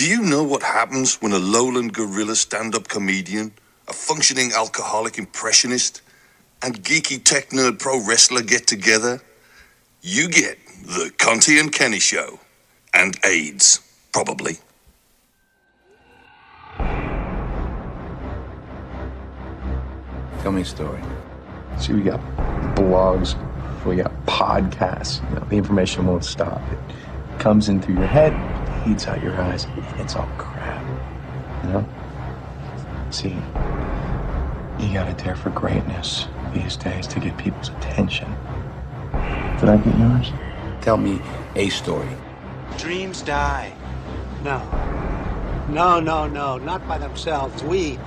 Do you know what happens when a lowland gorilla stand-up comedian, a functioning alcoholic impressionist, and geeky tech nerd pro wrestler get together? You get the Conte and Kenny Show. And AIDS, probably. Tell me a story. See, we got blogs, we got podcasts. You know, the information won't stop. It comes in through your head, eats out your eyes, and it's all crap. You know? See, you gotta dare for greatness these days to get people's attention. Did I get yours? Tell me a story. Dreams die. No, not by themselves. We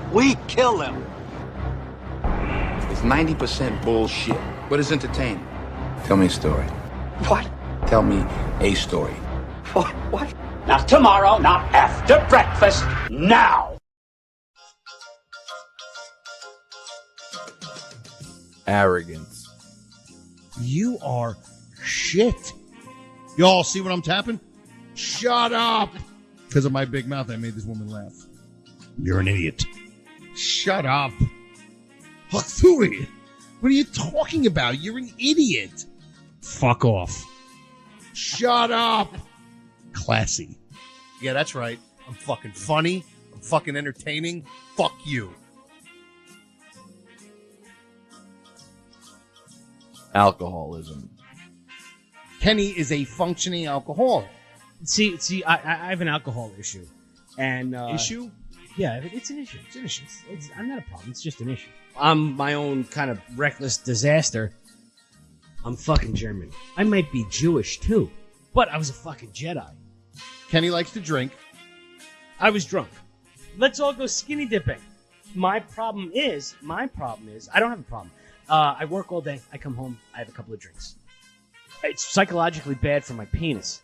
kill them. It's 90% bullshit. What is entertaining? Tell me a story. What? Tell me a story. What? Not tomorrow, not after breakfast, now! Arrogance. You are shit. Y'all see what I'm tapping? Shut up! Because of my big mouth, I made this woman laugh. You're an idiot. Shut up. Hathuri, what are you talking about? You're an idiot. Fuck off. Shut up. Classy. Yeah, that's right. I'm fucking funny. I'm fucking entertaining. Fuck you. Alcoholism. Kenny is a functioning alcoholic. See, I have an alcohol issue, and Issue? yeah, it's an issue. It's an issue. I'm not a problem. It's just an issue. I'm my own kind of reckless disaster. I'm fucking German. I might be Jewish too, but I was a fucking Jedi. Kenny likes to drink. I was drunk. Let's all go skinny dipping. My problem is I don't have a problem. I work all day. I come home. I have a couple of drinks. It's psychologically bad for my penis.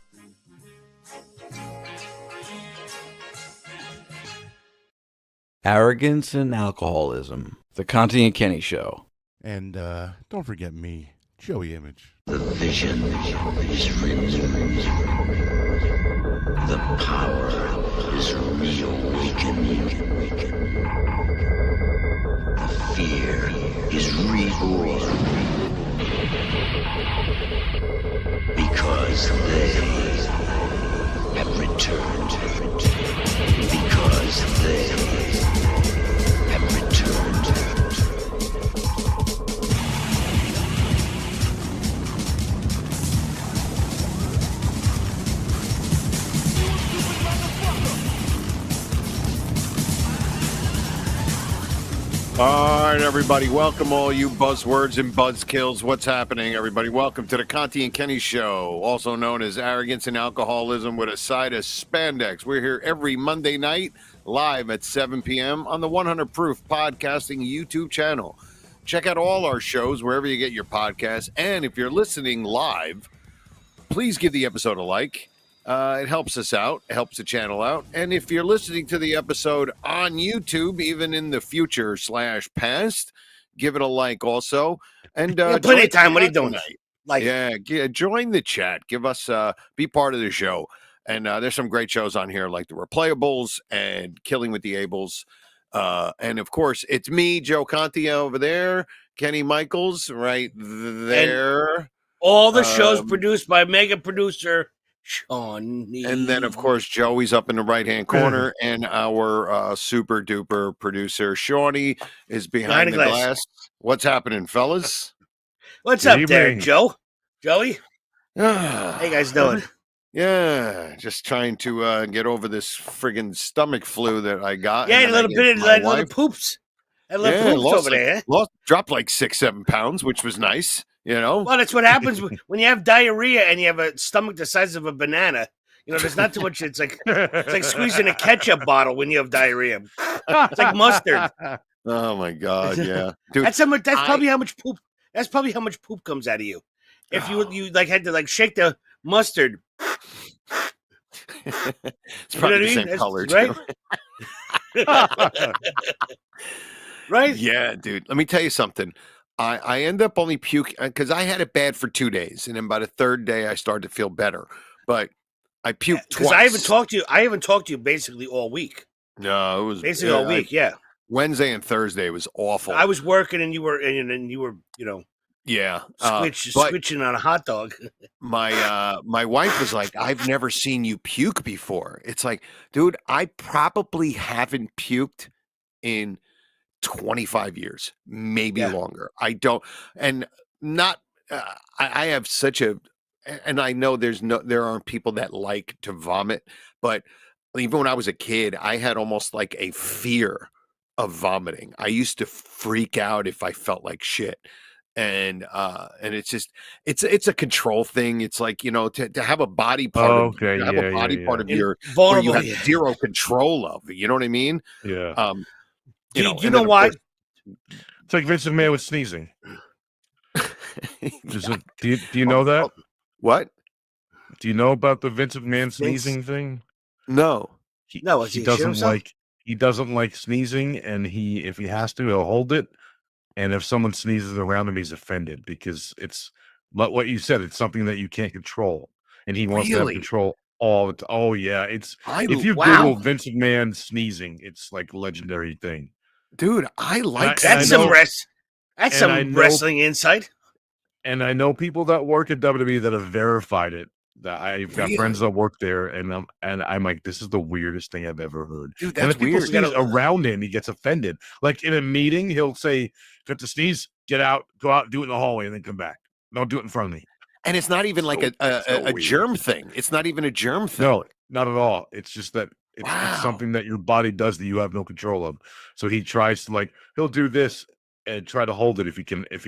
Arrogance and alcoholism. The Conte and Kenny Show. And don't forget me, Joey Image. The vision is real. The power is reawakening. The fear is reborn. Because they have returned. Because they have returned. All right, everybody. Welcome all you buzzwords and buzzkills. What's happening, everybody? Welcome to the Conte and Kenny Show, also known as Arrogance and Alcoholism with a side of spandex. We're here every Monday night, live at 7 p.m. on the 100 Proof Podcasting YouTube channel. Check out all our shows wherever you get your podcasts. And if you're listening live, please give the episode a like. It helps us out. It helps the channel out. And if you're listening to the episode on YouTube, even in the future / past, give it a like also. And plenty of time. What are you doing? Like, join the chat. Give us be part of the show. And there's some great shows on here, like the Replayables and Killing with the Ables. And of course, it's me, Joe Conte, over there. Kenny Michaels, right there. And all the shows produced by mega producer Sean. And then, of course, Joey's up in the right-hand corner, and our super duper producer Shawnee is behind the glass. What's happening, fellas? What's up there, Joe? Joey? How you guys doing? Yeah, just trying to get over this friggin' stomach flu that I got. Yeah, a little bit of little poops. A little poops over there. Dropped like 6-7 pounds, which was nice. You know, well, that's what happens when you have diarrhea and you have a stomach the size of a banana. You know, there's not too much. It's like squeezing a ketchup bottle when you have diarrhea. It's like mustard. Oh my god, yeah, dude. That's probably how much poop. That's probably how much poop comes out of you. If you like had to like shake the mustard. It's probably the same color, right? Right? Yeah, dude. Let me tell you something. I end up only puking because I had it bad for 2 days. And then by the third day, I started to feel better. But I puked because twice. I haven't talked to you basically all week. No, it was Basically all week. Yeah. Wednesday and Thursday was awful. I was working and you were yeah, switching on a hot dog. my wife was like, I've never seen you puke before. It's like, dude, I probably haven't puked in 25 years, maybe longer. I don't, and not. I have such a, and I know there aren't people that like to vomit, but even when I was a kid, I had almost like a fear of vomiting. I used to freak out if I felt like shit. And it's just it's a control thing. It's like, to have a body part of Okay, to have a body part of your where vulnerable, you have zero control of. You know what I mean? Yeah. Do you know why? It's like Vince McMahon with sneezing. Do you know that? What? Do you know about the Vince McMahon sneezing thing? No. He doesn't like sneezing, and if he has to, he'll hold it. And if someone sneezes around him, he's offended because it's what you said. It's something that you can't control, and he wants to have control all the time. Oh yeah, if you Google Vince McMahon sneezing, it's like a legendary thing. Dude, I like that's some wrestling insight. And I know people that work at WWE that have verified it. That I've got friends that work there, and I'm like, this is the weirdest thing I've ever heard. Dude, and that's if people weird. sneeze around him, he gets offended. Like in a meeting, he'll say, "Got to sneeze, get out, go out, do it in the hallway, and then come back. Don't do it in front of me." And it's not even like a germ thing. It's not even a germ thing. No, not at all. It's just that it's something that your body does that you have no control of. So he tries to he'll do this and try to hold it if he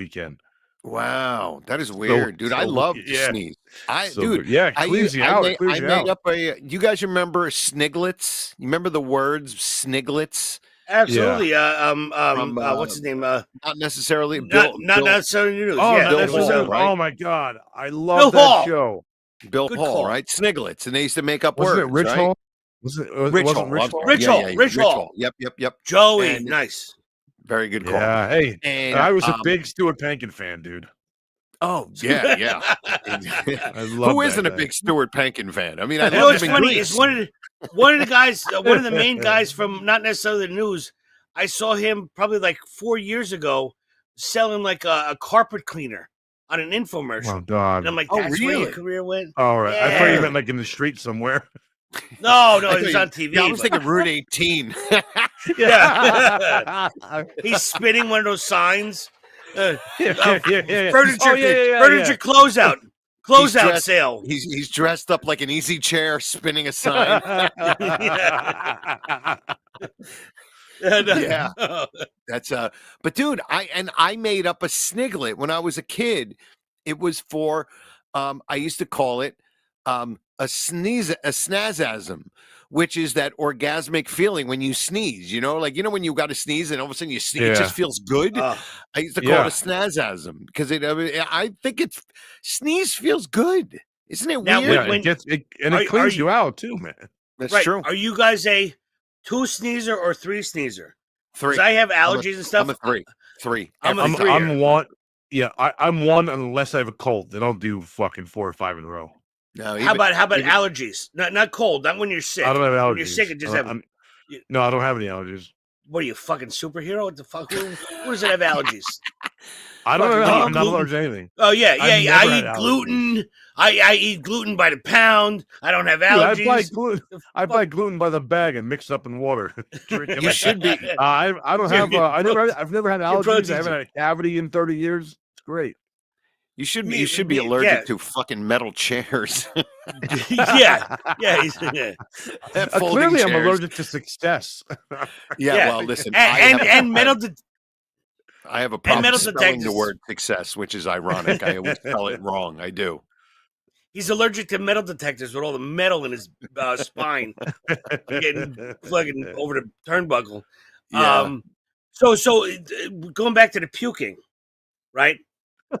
can. Wow, that is weird, dude. I love to sneeze. It clears you out. I made up you guys remember sniglets? You remember the words sniglets? Absolutely. What's his name? Not necessarily. Not necessarily news. Oh my God, I love that show. Bill Hall, right? Sniglets, and they used to make up words. Wasn't it Rich right? Hall? Was it Rich Hall? Rich Hall. Yep. Joey, nice. Very good call. Yeah, hey, and, I was a big Stuart Pankin fan, dude. Oh yeah. I love Who isn't that a big Stuart Pankin fan? I mean, I know love what's him. Funny is one of the guys, one of the main guys from not necessarily the news. I saw him probably like 4 years ago selling like a carpet cleaner on an infomercial. Oh God! And I'm like, that's where your career went. All right, Yeah. I thought you meant like in the street somewhere. No, it's on TV. Yeah, I was thinking Route 18. Yeah. He's spinning one of those signs. Furniture closeout sale. He's dressed up like an easy chair, spinning a sign. Yeah, that's But dude, I made up a sniglet when I was a kid. It was for I used to call it a snazasm, which is that orgasmic feeling when you sneeze, when you got to sneeze and all of a sudden you sneeze, it just feels good. I used to call it a snazasm because I think sneeze feels good. Isn't it weird? Yeah, it cleans you out too, man. That's true. Are you guys a 2 sneezer or 3 sneezer? 3. Because I have allergies and stuff. I'm a 3. 3. I'm one. Yeah, I'm one unless I have a cold. Then I'll do fucking 4 or 5 in a row. No, how about allergies? Not cold. Not when you're sick. I don't have allergies. When you're sick, it just have. No, I don't have any allergies. What are you, fucking superhero? What the fuck? Who does it have allergies? I don't know. I'm not allergic to anything. Oh yeah. I eat gluten. I eat gluten by the pound. I don't have allergies. Dude, I buy gluten by the bag and mix up in water. You should be. I don't have. I've never had allergies. I haven't had a cavity in 30 years. It's great. You should be allergic to fucking metal chairs. yeah. Clearly, I'm allergic to success. Well, listen, and metal. I have a problem spelling detectors. the word success, which is ironic. I always spell it wrong. I do. He's allergic to metal detectors with all the metal in his spine, getting fucking over the turnbuckle. Yeah. So going back to the puking, right?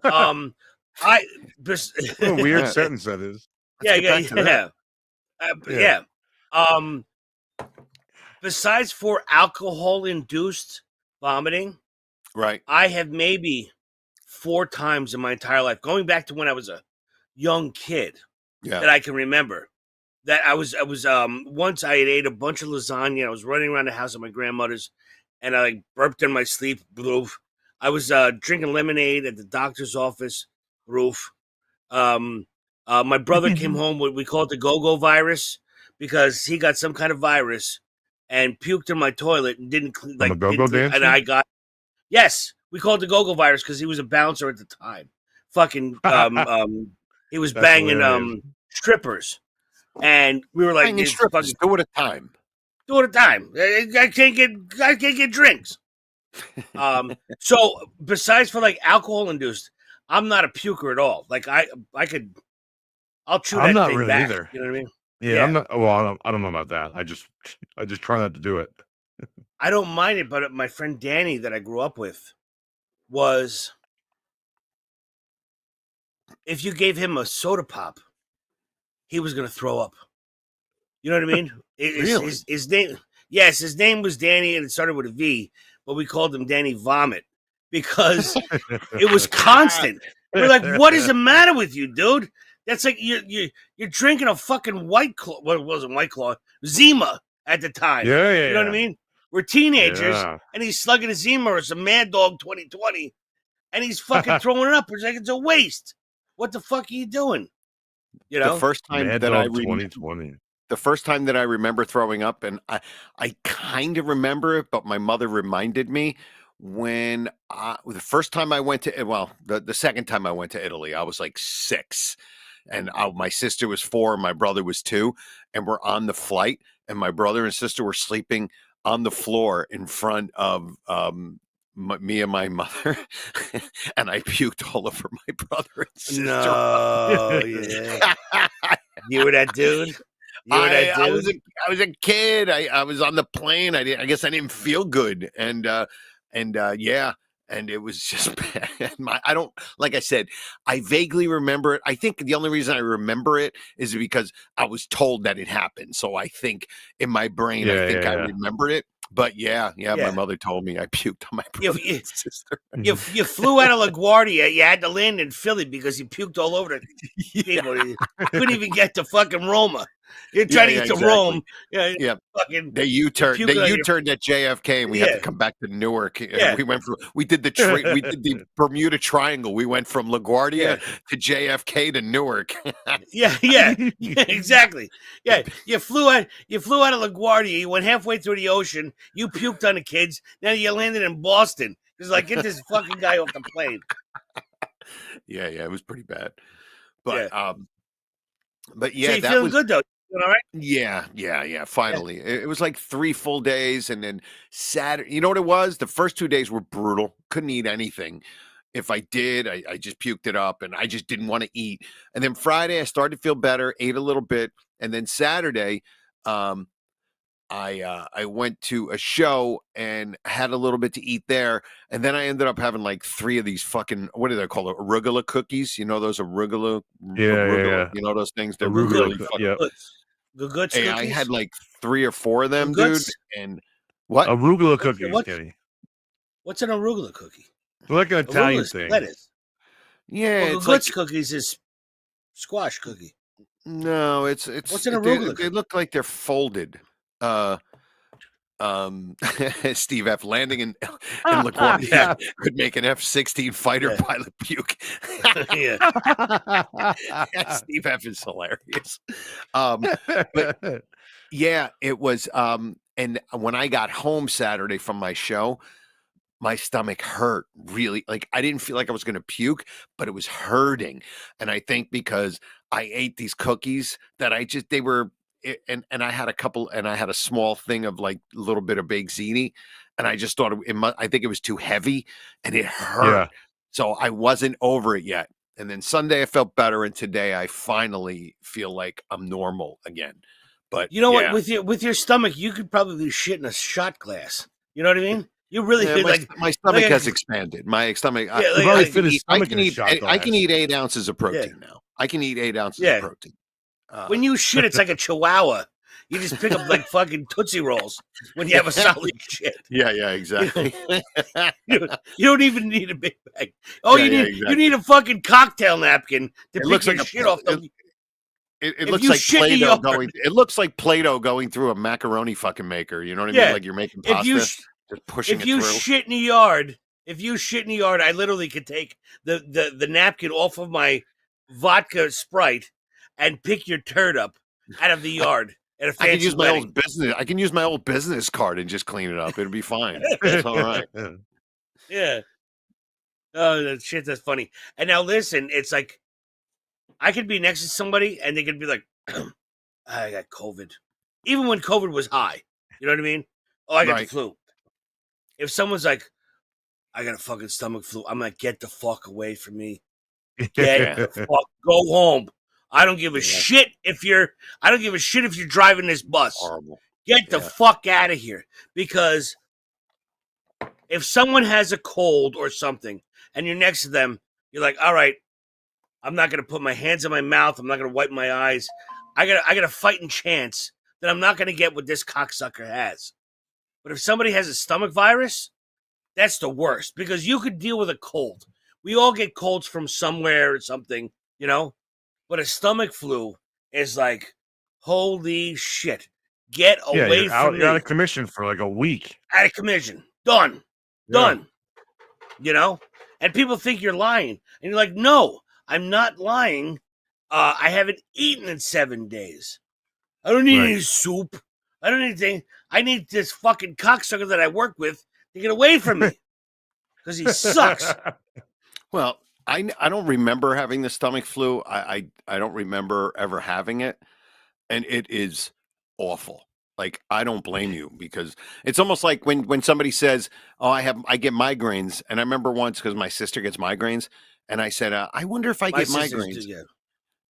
What a weird sentence that is. Yeah. Besides for alcohol-induced vomiting, right? I have maybe 4 times in my entire life, going back to when I was a young kid, that I can remember, that I was once I had ate a bunch of lasagna. I was running around the house at my grandmother's, and I like burped in my sleep. Roof. I was drinking lemonade at the doctor's office. Roof. My brother came home with we call it the go-go virus because he got some kind of virus and puked in my toilet and didn't From a like go-go didn't clean, and dancer? I got yes, we called it the go-go virus because he was a bouncer at the time. Fucking he was That's banging hilarious. strippers, and we were like, Banging it's strippers, fucking two at a time. two at a time. I can't get drinks. So besides for like alcohol induced, I'm not a puker at all. Like I'll chew I'm that not thing really back. either. You know what I mean? Yeah, I'm not. Well, I don't know about that. I just try not to do it. I don't mind it, but my friend Danny that I grew up with was if you gave him a soda pop, he was gonna throw up. You know what I mean? Really? His name, yes, his name was Danny, and it started with a V, but we called him Danny Vomit because it was constant. We're like, what is the matter with you, dude? That's like you're drinking a fucking White Claw. Well, it wasn't White Claw, Zima at the time. Yeah, You know what I mean? We're teenagers, Yeah. and he's slugging a Zima or some Mad Dog 2020, and he's fucking throwing it up. It's like it's a waste. What the fuck are you doing? You know, The first time Mad that I Dog 2020. the first time that I remember throwing up, and I kind of remember it, but my mother reminded me when the first time I went to the second time I went to Italy, I was like 6, and my sister was 4, and my brother was 2, and we're on the flight, and my brother and sister were sleeping on the floor in front of me and my mother, and I puked all over my brother and sister. no, yeah, you were that dude. You were that I dude. was a kid. I was on the plane. I guess I didn't feel good, and yeah, and it was just bad. I don't, like I said, I vaguely remember it. I think the only reason I remember it is because I was told that it happened. So I think in my brain, I think I remember it. But yeah, my mother told me I puked on my brother and sister. You flew out of LaGuardia. You had to land in Philly because you puked all over the people. You couldn't even get to fucking Roma. You're trying to get to Rome. Yeah. Fucking They U-turned. They U-turned at JFK, and we had to come back to Newark. Yeah. We did the Bermuda Triangle. We went from LaGuardia to JFK to Newark. yeah, exactly. Yeah, you flew out of LaGuardia. You went halfway through the ocean. You puked on the kids. Now you landed in Boston. It's like, get this fucking guy off the plane. Yeah, it was pretty bad. But so you feeling good though? You doing all right? Yeah. Finally, it was like 3 full days, and then Saturday. You know what it was? The first 2 days were brutal. Couldn't eat anything. If I did, I just puked it up, and I just didn't want to eat. And then Friday, I started to feel better, ate a little bit, and then Saturday, I went to a show and had a little bit to eat there, and then I ended up having like 3 of these fucking, what do they call it, arugula cookies? You know those arugula? Yeah. You know those things? They're Arugula, really fucking. Good Hey, I had like 3 or 4 of them, dude. And what? Arugula cookies, Kenny. What's an arugula cookie? They're like an Italian thing. Lettuce. Yeah, Well, it's Goods like cookies is squash cookie. no, it's What's an arugula? They look like they're folded. Steve F. landing in LaGuardia could make an F-16 fighter pilot puke. Steve F. is hilarious. But yeah, it was. And when I got home Saturday from my show, my stomach hurt really. Like I didn't feel like I was going to puke, but it was hurting. And I think because I ate these cookies that they were. And I had a couple, and I had a small thing of like a little bit of baked ziti, and I just thought I think it was too heavy, and it hurt. Yeah. So I wasn't over it yet. And then Sunday I felt better, and today I finally feel like I'm normal again. But you know what? With your stomach, you could probably shit in a shot glass. You know what I mean? You really could, my stomach has expanded. My stomach. I can eat 8 ounces of protein now. I can eat 8 ounces of protein. When you shit, it's like a chihuahua. You just pick up like fucking Tootsie Rolls when you have a solid shit. Yeah, exactly. You don't even need a big bag. Oh, you need a fucking cocktail napkin to pick your shit off. It looks like Play-Doh going. It looks like Play-Doh going through a macaroni fucking maker. You know what I mean? Like you're making pasta, just pushing it through. If you shit in the yard, I literally could take the napkin off of my vodka Sprite and pick your turd up out of the yard at a fancy I can use wedding. my old business. I can use my old business card and just clean it up. It'll be fine. It's all right. Yeah. Oh, that shit, that's funny. And now listen, it's like I could be next to somebody and they could be like, I got COVID. Even when COVID was high. You know what I mean? Oh, I got the flu. If someone's like, I got a fucking stomach flu, I'm like, get the fuck away from me. Get the fuck, go home. I don't give a shit if you're driving this bus. Horrible. Get the fuck out of here. Because if someone has a cold or something and you're next to them, you're like, all right, I'm not going to put my hands in my mouth. I'm not going to wipe my eyes. I got a fighting chance that I'm not going to get what this cocksucker has. But if somebody has a stomach virus, that's the worst because you could deal with a cold. We all get colds from somewhere or something, you know? But a stomach flu is like, holy shit. Get away from me. You're out of commission for like a week. Out of commission. Done. Done. You know? And people think you're lying. And you're like, no, I'm not lying. I haven't eaten in 7 days. I don't need any soup. I don't need anything. I need this fucking cocksucker that I work with to get away from me. Because he sucks. Well, I don't remember having the stomach flu. I don't remember ever having it. And it is awful. Like, I don't blame you because it's almost like when somebody says, oh, I get migraines. And I remember once because my sister gets migraines. And I said, I wonder if I get migraines.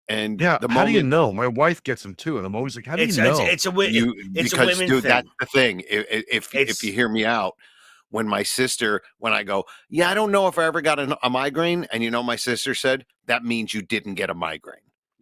And how do you know? My wife gets them too. And I'm always like, how do you know? It's a women thing. That's the thing. If you hear me out, when I go, yeah, I don't know if I ever got a migraine. And my sister said, that means you didn't get a migraine.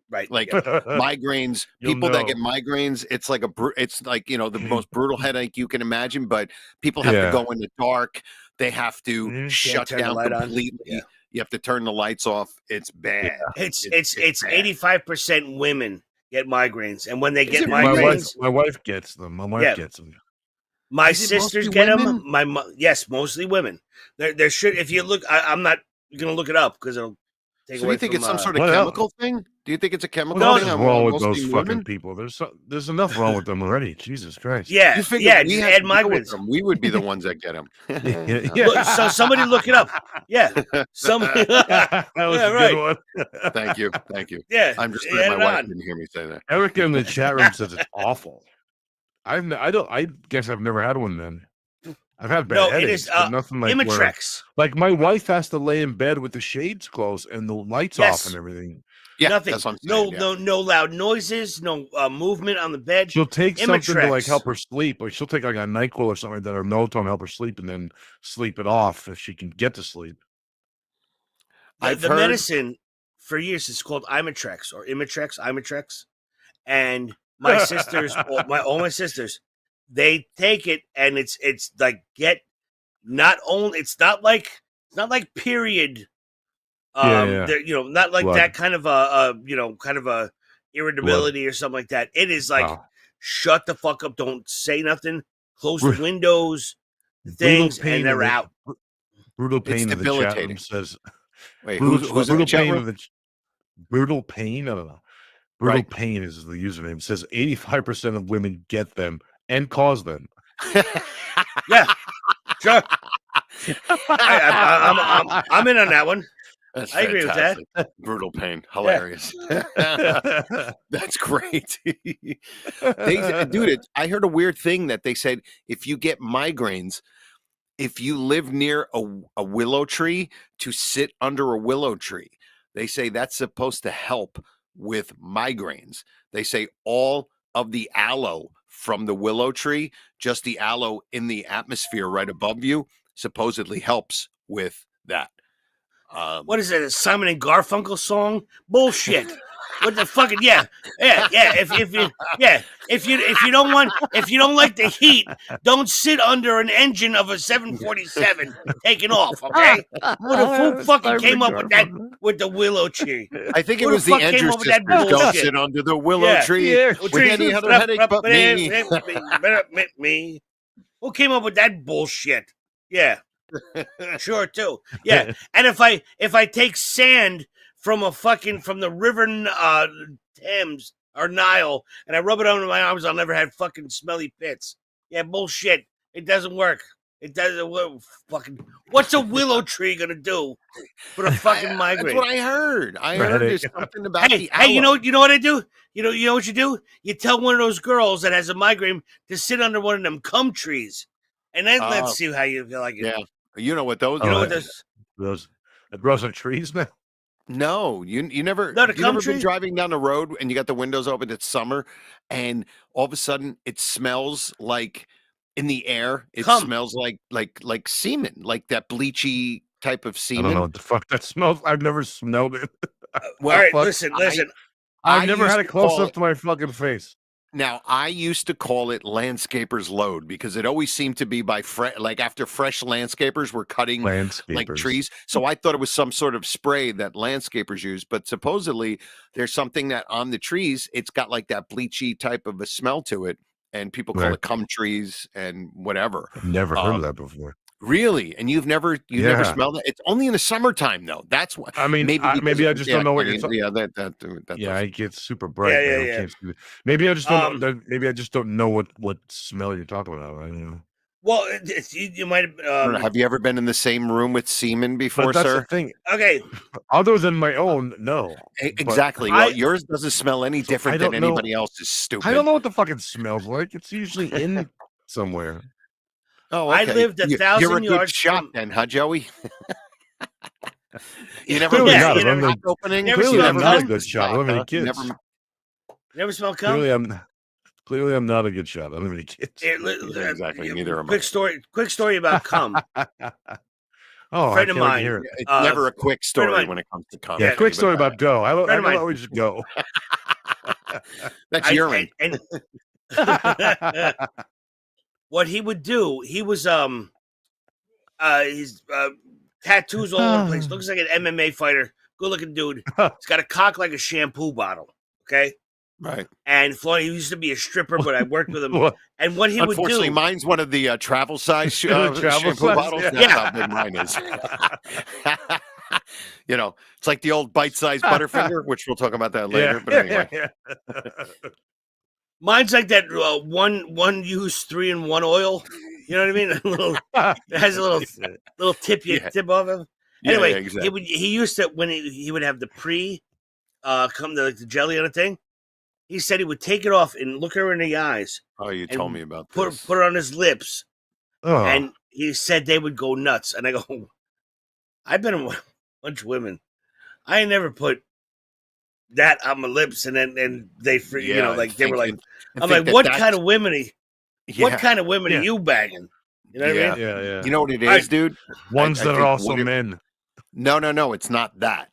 Right. Like migraines, people that get migraines, it's like the most brutal headache you can imagine, but people have to go in the dark. They have to shut down completely. Yeah. You have to turn the lights off. It's bad. Yeah. It's 85% women get migraines. And when they get migraines, my wife gets them. My wife gets them. My sisters get them. Yes, mostly women. There should, if you look, I'm not going to look it up because it'll take away. So do you think it's some sort of chemical thing? Do you think it's a chemical thing? What's wrong with those fucking people? There's enough wrong with them already. Jesus Christ. Yeah, just add migraines. We would be the ones that get them. Look, so somebody look it up. Yeah, somebody. That was a good one. Thank you. Yeah, I'm just glad my wife didn't hear me say that. Erica in the chat room says it's awful. I guess I've never had one then. I've had bad headaches, but nothing like Imitrex. Like my wife has to lay in bed with the shades closed and the lights off and everything. Yeah, nothing. That's what I'm saying, No loud noises. No movement on the bed. She'll take something to like help her sleep. Like she'll take like a NyQuil or something like that or Melatonin to help her sleep, and then sleep it off if she can get to sleep. The medicine for years is called Imitrex or Imitrex, and my sisters, all my sisters, they take it, and it's like it's not like period. Not like blood. That kind of a irritability blood. Or something like that. It is like shut the fuck up, don't say nothing, close the windows, things, and they're out. Brutal pain of the chat room says. Wait, who's brutal pain of the brutal pain? I don't know. Brutal pain is the username. It says 85% of women get them and cause them. Yeah, sure. I'm in on that one. I agree with that. Brutal pain, hilarious. Yeah. That's great. I heard a weird thing that they said if you get migraines, if you live near a willow tree, to sit under a willow tree. They say that's supposed to help with migraines. They say all of the aloe from the willow tree, just the aloe in the atmosphere right above you, supposedly helps with that. What is it? A Simon and Garfunkel song? Bullshit. What the fucking yeah. If you don't like the heat, don't sit under an engine of a 747 taking off. Okay, who fucking came up with that with the willow tree? I think it Who was the the fuck came Andrews up with that sisters. Don't bullshit? sit under the willow tree with any other headache but me. Who came up with that bullshit? Yeah. Sure too. Yeah. And if I take sand from the river Thames or Nile and I rub it under my arms, I'll never have fucking smelly pits. Yeah, bullshit. It doesn't work. It doesn't work. Fucking what's a willow tree gonna do for a fucking migraine? That's what I heard. I heard there's something about the aloe. Hey, you know what I do? You know what you do? You tell one of those girls that has a migraine to sit under one of them cum trees. And then let's see how you feel like it. Yeah. You know what those You know are. what this Those that grows on trees, man. No, you never Not a you never cum tree? been driving down the road and you got the windows open, it's summer, and all of a sudden it smells like in the air, it Cum. smells like semen, like that bleachy type of I semen. don't know what the fuck that smells. I've never smelled it. All right, fuck? listen. I've I never used had it to close call up to my fucking face. Now, I used to call it landscaper's load because it always seemed to be by like after fresh landscapers were cutting like trees. So I thought it was some sort of spray that landscapers use, but supposedly there's something that on the trees, it's got like that bleachy type of a smell to it, and people call it cum trees and whatever. I've never heard of that before. Really? And you've never smelled it? It's only in the summertime though. That's what I mean. Maybe I just don't know what you're talking. Yeah, that Yeah, I get super bright. Yeah, man. I can't see it. Maybe I just don't. Maybe I just don't know what smell you're talking about. I don't know. Well, you might have you ever been in the same room with semen before, But that's sir? the thing. Okay. Other than my own, no. Exactly. Well, yours doesn't smell any different than don't know- anybody else's. Stupid. I don't know what the fuck it smells like. It's usually in somewhere. Oh, I okay. lived 1,000 You're a good yards shot from- then, huh, Joey? You never Clearly been not. to I'm a not- cock opening? never Clearly, smelled I'm not a cum? good shot. I don't have any kids. Never smell cum? Clearly, I'm not a good shot. I don't have any kids. Yeah, exactly. Neither am I. Quick story about cum. Oh, Friend I of can't mine. hear it. It's never a quick friend of story mine. when it comes to cum. Yeah, quick story about go. I Friend of mine. always go. That's urine. And what he would do, he was his tattoos all over the place. Looks like an MMA fighter. Good looking dude. He's got a cock like a shampoo bottle. Okay. Right. And Floyd, he used to be a stripper, but I worked with him. And what he would do, unfortunately, mine's one of the travel size shampoo size, bottles. yeah. That's how big mine is. You know, it's like the old bite-sized Butterfinger, which we'll talk about that later. But anyway, mine's like that one use 3-in-1 oil. You know what I mean? It has a little tip you tip off of. Anyway, exactly. he used to when he would have the come to the jelly on a thing. He said he would take it off and look her in the eyes. Oh, you told me about put this. Put it on his lips, and he said they would go nuts. And I go, I've been with a bunch of women. I ain't never put that on my lips, and then they, they were like, I'm like, what kind of women? What kind of women are you bagging? You know what I mean? Yeah. You know what it is, dude? Ones that are think also men. No, it's not that.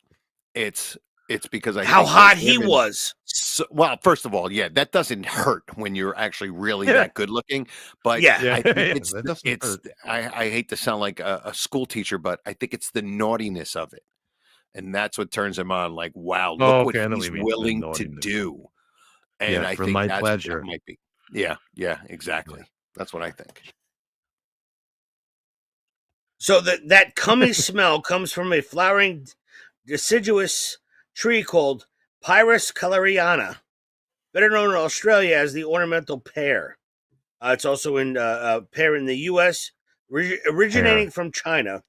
It's because how hot he was. So, well, first of all, yeah, that doesn't hurt when you're actually really that good looking. But I think I hate to sound like a school teacher, but I think it's the naughtiness of it, and that's what turns him on. Like, wow, look what he's willing to do. And I for think my that's pleasure. what it might be. Yeah, exactly. That's what I think. So that cummy smell comes from a flowering deciduous tree called Pyrus coloriana, better known in Australia as the ornamental pear. It's also in pear in the U.S., originating from China.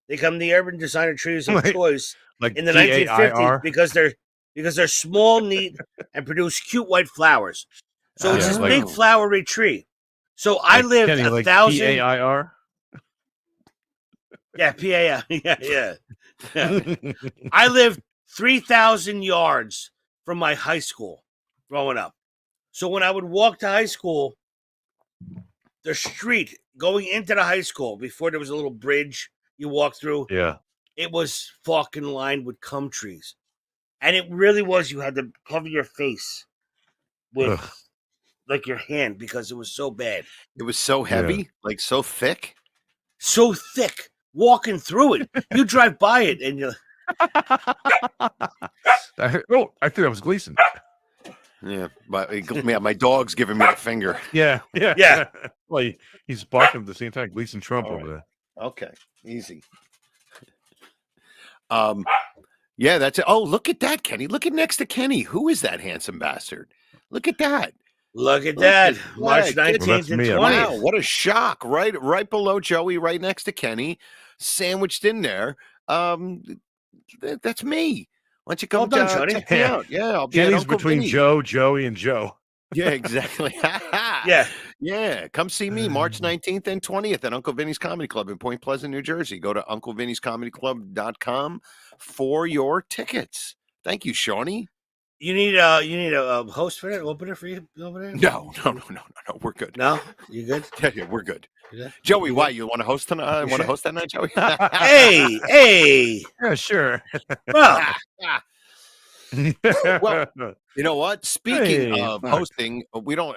They become the urban designer trees of choice in the 1950s because they're small, neat, and produce cute white flowers. So it's this big flowery tree. So I lived Kenny, 1,000. PAIR? Yeah, PAIR. Yeah. I lived 3,000 yards from my high school growing up. So when I would walk to high school, the street going into the high school, before there was a little bridge you walk through, it was fucking lined with cum trees. And it really was. You had to cover your face with Ugh. like your hand because it was so bad, It was so heavy, like so thick. so thick. Walking through it, you drive by it, and you're. I think that was Gleason. Yeah, but my dog's giving me the finger. Yeah. Well, he's barking at the same time. Gleason Trump over there. Okay, easy. Yeah, that's it. Oh, look at that, Kenny. Look at next to Kenny. Who is that handsome bastard? Look at that. Look at that. March that. 19th and 20th. Wow, what a shock. Right below Joey, right next to Kenny, sandwiched in there. That's me. Why don't you come check me out? Yeah, I'll be Kenny's at Uncle between Vinny's. Joe, Joey, and Joe. Yeah, exactly. Yeah. Come see me March 19th and 20th at Uncle Vinny's Comedy Club in Point Pleasant, New Jersey. Go to unclevinny'scomedyclub.com for your tickets. Thank you, Shawnee. You need a host for that? Opener for you over there? No. We're good. No, you good? Yeah, we're good. Yeah. Joey, why you want to host tonight? Want to host that night, Joey? Hey. Yeah, sure. Well, well, you know what? Speaking of hosting, we don't.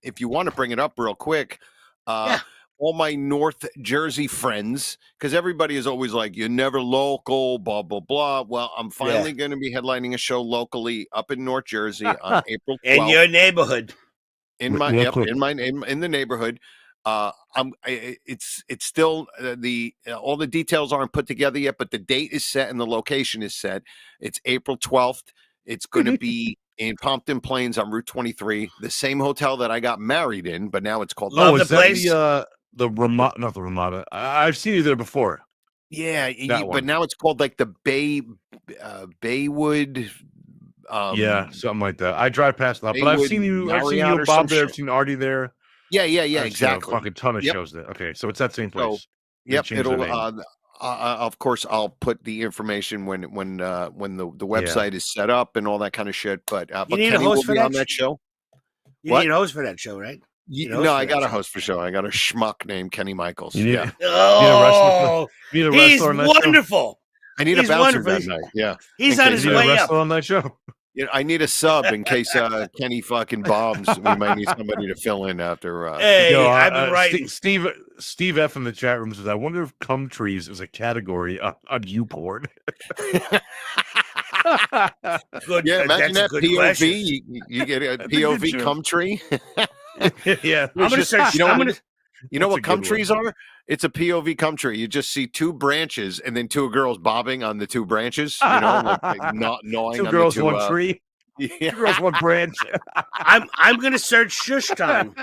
If you want to bring it up real quick, all my North Jersey friends, because everybody is always like, "You're never local," blah blah blah. Well, I'm finally going to be headlining a show locally up in North Jersey on April 12th. In your neighborhood. In the neighborhood. It's still all the details aren't put together yet, but the date is set and the location is set. It's April 12th. It's going to be in Pompton Plains on Route 23, the same hotel that I got married in, but now it's called. Is that the Ramada? Not the Ramada. I've seen you there before. Yeah, but now it's called like the Baywood. Yeah, something like that. I drive past that, but I've seen you, Bob there. I've seen Artie there. Yeah, exactly. A fucking ton of shows there. Okay, so it's that same place. So, it'll. Of course, I'll put the information when the website is set up and all that kind of shit. But you need Kenny a host will be on that show. You need a host for that show, right? No, I got a host for show. I got a schmuck named Kenny Michaels. He's wonderful. I need a bouncer that night. Yeah, he's on his way up on that show. Yeah, I need a sub in case Kenny fucking bombs. We might need somebody to fill in after. Hey, I've been writing. Steve F in the chat room says, "I wonder if cum trees is a category on YouPorn." Good. Yeah, imagine that POV. You get a POV cum tree. Yeah, I'm gonna search. You know what cum trees are? It's a POV cum tree. You just see two branches and then two girls bobbing on the two branches. You know, like not gnawing. Two on girls, the two, one tree. Yeah. 2 girls, 1 branch. I'm gonna search shush time.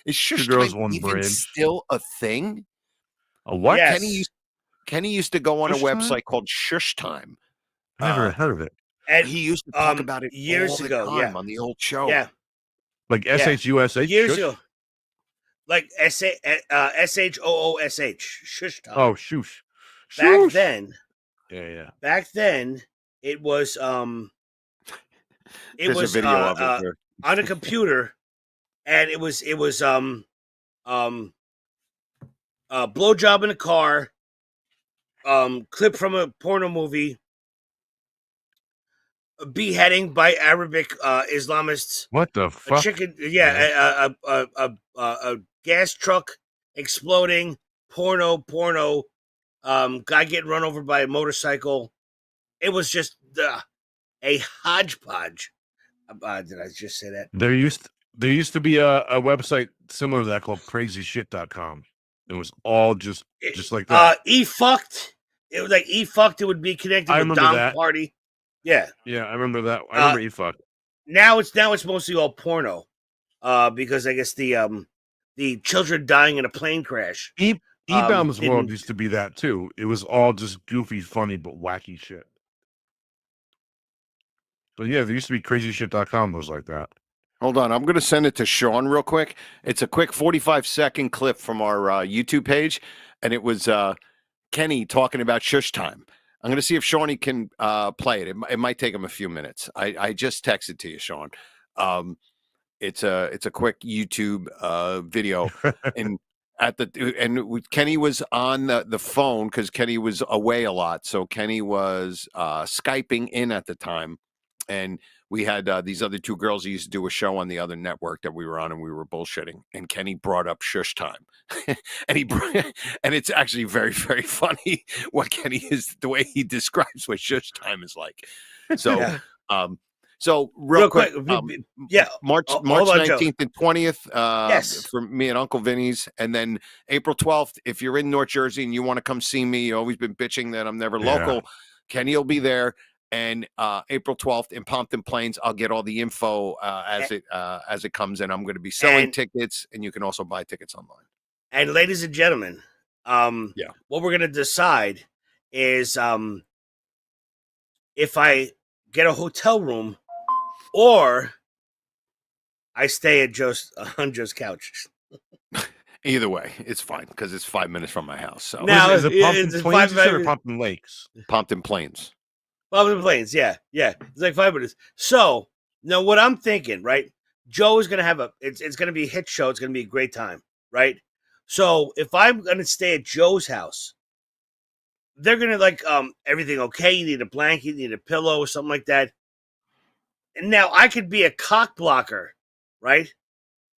Is shush 2 girls, time 1 even branch still a thing? A what? Yes. Kenny used to go on Shush a website time? called Shush Time. I never heard of it. And he used to talk about it years all the ago. time on the old show. Yeah, Like SHUSH. years ago. Like SHOOSH. Shush time. Oh, shoosh. Back then. Yeah. Back then, it was There's a video of it there. on a computer, and it was blowjob in a car, clip from a porno movie, beheading by Arabic Islamists. What the fuck? A chicken, a gas truck exploding, porno, guy getting run over by a motorcycle. It was just a hodgepodge. Did I just say that? There used to be a website similar to that called crazyshit.com. It was all just like that. E-fucked. It was like E-fucked. It would be connected with Dom that. Party. Yeah. Yeah, I remember that. I remember E-fucked. Now it's mostly all porno. Because I guess the children dying in a plane crash. E-Bound's World used to be that too. It was all just goofy, funny, but wacky shit. But yeah, there used to be crazyshit.com was like that. Hold on, I'm going to send it to Sean real quick. It's a quick 45-second clip from our YouTube page, and it was Kenny talking about Shush Time. I'm going to see if Shawnee can play it. It might take him a few minutes. I just texted to you, Sean. It's a quick YouTube video, and Kenny was on the phone because Kenny was away a lot. So Kenny was Skyping in at the time, and we had these other two girls who used to do a show on the other network that we were on, and we were bullshitting. And Kenny brought up shush time, and and it's actually very, very funny what Kenny is, the way he describes what shush time is like. So, Yeah. So real quick, March Hold on, 19th and 20th, Yes. for me and Uncle Vinny's, and then April 12th. If you're in North Jersey and you want to come see me, you've always been bitching that I'm never local. Kenny will be there, and April 12th in Pompton Plains. I'll get all the info as it comes in. I'm going to be selling tickets, and you can also buy tickets online. And ladies and gentlemen, what we're going to decide is if I get a hotel room or I stay at on Joe's couch. Either way, it's fine because it's 5 minutes from my house. So now is it Pompton Plains or Pompton Lakes? Pompton Plains. Pompton Plains, yeah. It's like 5 minutes. So now what I'm thinking, right? Joe is gonna have it's gonna be a hit show. It's gonna be a great time, right? So if I'm gonna stay at Joe's house, they're gonna like everything okay. You need a blanket, you need a pillow, or something like that. And now I could be a cock blocker, right?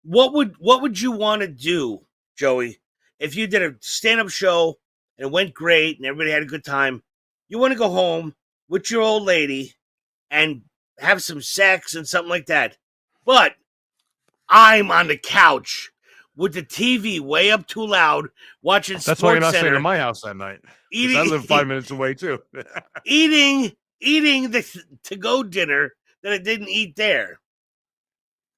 What would you want to do, Joey, if you did a stand-up show and it went great and everybody had a good time? You want to go home with your old lady and have some sex and something like that. But I'm on the couch with the TV way up too loud watching That's Sports why you're not Center, staying at my house that night. Because I live 5 minutes away too. eating the to-go dinner that I didn't eat there.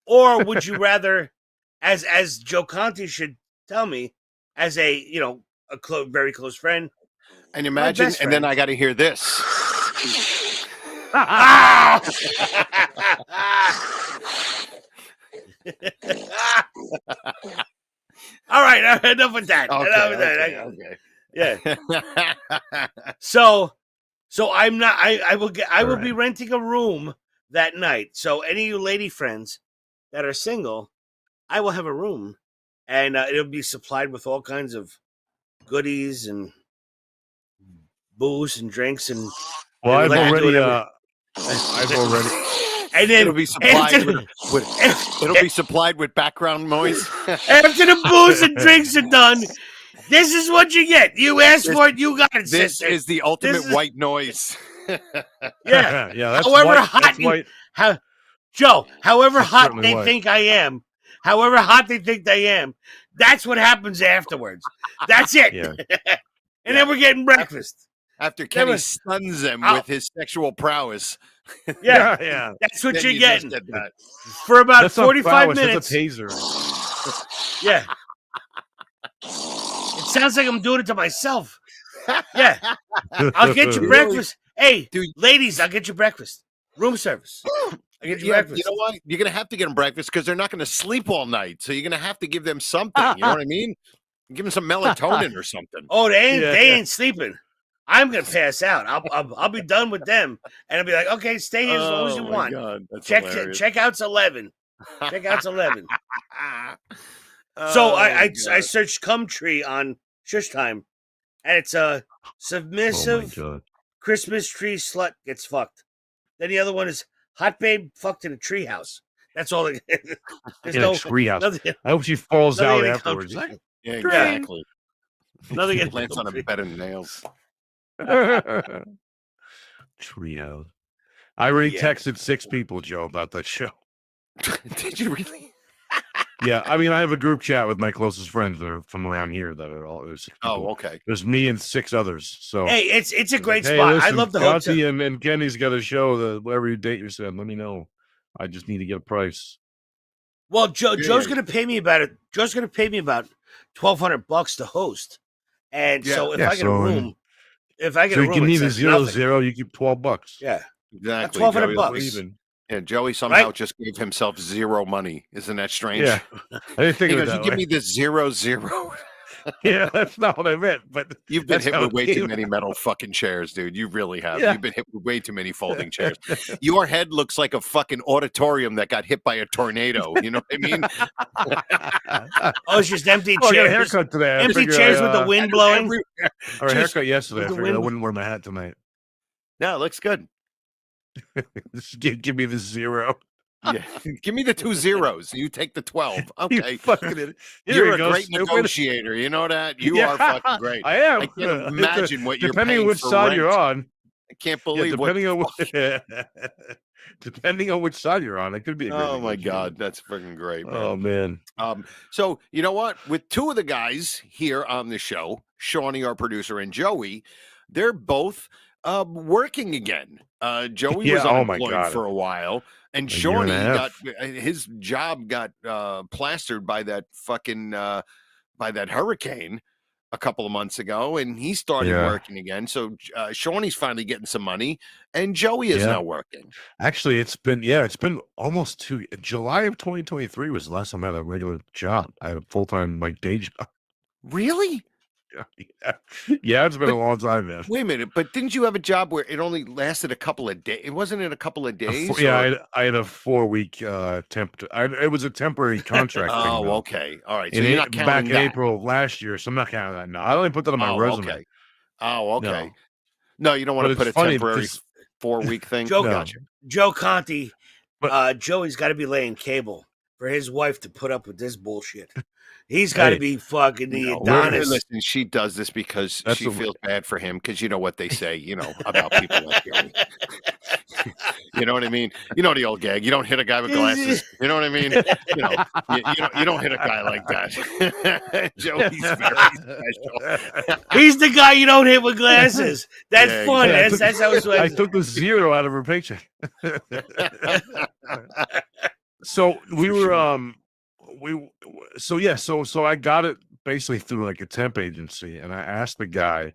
Or would you rather, as Joe Conte should tell me, as a very close friend, and imagine, and then I got to hear this. All right, enough with that. Okay. Yeah. So I'm not. I will be renting a room that night. So any of you lady friends that are single, I will have a room, and it'll be supplied with all kinds of goodies and booze and drinks and. Well, and I've already. And then it'll be supplied it'll be supplied with background noise. After the booze and drinks are done, this is what you get. You asked for it, you got it. This sister. is the ultimate white noise. Yeah. That's however white. hot That's you, white. Joe, however That's hot certainly they white. think I am, that's what happens afterwards. That's it. Yeah. And then we're getting breakfast. After Kenny stuns them with his sexual prowess. Yeah. That's what Then you're you getting. just did that. For about That's not 45 prowess, minutes. That's a taser. Yeah. It sounds like I'm doing it to myself. Yeah. I'll get you breakfast. Hey, dude, ladies, I'll get you breakfast. Room service. I'll get you breakfast. You know what? You're going to have to get them breakfast because they're not going to sleep all night. So you're going to have to give them something. You know what I mean? Give them some melatonin or something. Oh, they ain't sleeping. I'm going to pass out. I'll be done with them. And I'll be like, okay, stay here as long as you want. God, that's Checkout's 11. Checkout's 11. So I searched Cumtree on Shush Time, and it's a submissive Christmas tree slut gets fucked. Then the other one is hot babe fucked in a treehouse. That's all. There's In a treehouse. I hope she falls out afterwards. Yeah, exactly. Nothing lands on a bed of nails. Treehouse. I already texted 6 people, Joe, about that show. Did you really? Yeah, I mean, I have a group chat with my closest friends that are from around here. That are all. Okay. There's me and 6 others. So hey, it's a great hey, spot. listen, I love the Conte hotel. and Kenny's got a show. Whatever you date yourself, let me know. I just need to get a price. Well, Joe's going to pay me about it. Joe's going to pay me about $1,200 to host, and so if I get a room, you can need a 0-0, you keep $12. Yeah, exactly. $1,200. Yeah, Joey somehow just gave himself zero money. Isn't that strange? Yeah, I didn't think he of goes, that. You give me this 0-0. Yeah, that's not what I meant. But You've been that's hit how with it way too came many out. metal fucking chairs, dude. You really have. Yeah. You've been hit with way too many folding chairs. Your head looks like a fucking auditorium that got hit by a tornado. You know what I mean? Oh, it's just empty Oh, I got a chairs. haircut today. I Empty figured chairs with the wind blowing. Or a Just haircut yesterday. I with the figured I wind- wouldn't wear my hat tonight. No, it looks good. Just give me the 0. Yeah. Give me the 2 zeros. You take the 12. Okay. You fucking idiot. Here You're you a go, great stupid. negotiator. You know that? You Yeah, are fucking great. I am. I can't imagine what you're depending paying on which for side rent. you're on. I can't Yeah, believe depending on what. depending on which side you're on, it could be. A great Oh my negotiator. God, that's freaking great, man. Oh man. So you know what? With two of the guys here on the show, Shawnee, our producer, and Joey, they're both working again. Joey was Yeah, oh my unemployed God. for a while, and A year and Shawnee a got half. his job got plastered by that fucking by that hurricane a couple of months ago, and he started Yeah. working again. So Shawnee's finally getting some money, and Joey is Yeah. now working. Actually, it's been almost July of 2023 was the last time I had a regular job. I had a full-time day job. Really? Yeah, it's been a long time, man. Wait a minute, but didn't you have a job where it only lasted a couple of days? It wasn't in a couple of days. Yeah, I had a 4-week temp. It was a temporary contract. thing, Oh, though. okay, all right. So In you're A- not back counting in that. April of last year, so I'm not counting that. No, I only put that on my Oh, resume. okay. Oh, okay. No. No, you don't want But to put a it's funny temporary because 4-week thing. Joe, Gotcha. Joe Conte, But- Joey's got to be laying cable for his wife to put up with this bullshit. He's got to Hey, be fucking the No, Adonis. listen, she does this because That's she what- feels bad for him because you know what they say, about people like Joey. You know what I mean? You know the old gag. You don't hit a guy with glasses. You know what I mean? You don't hit a guy like that. Joey's very special. He's the guy you don't hit with glasses. That's Yeah, fun. Yeah, That's how it's I like. took the 0 out of her paycheck. So we For were sure. so I got it basically through like a temp agency, and I asked the guy.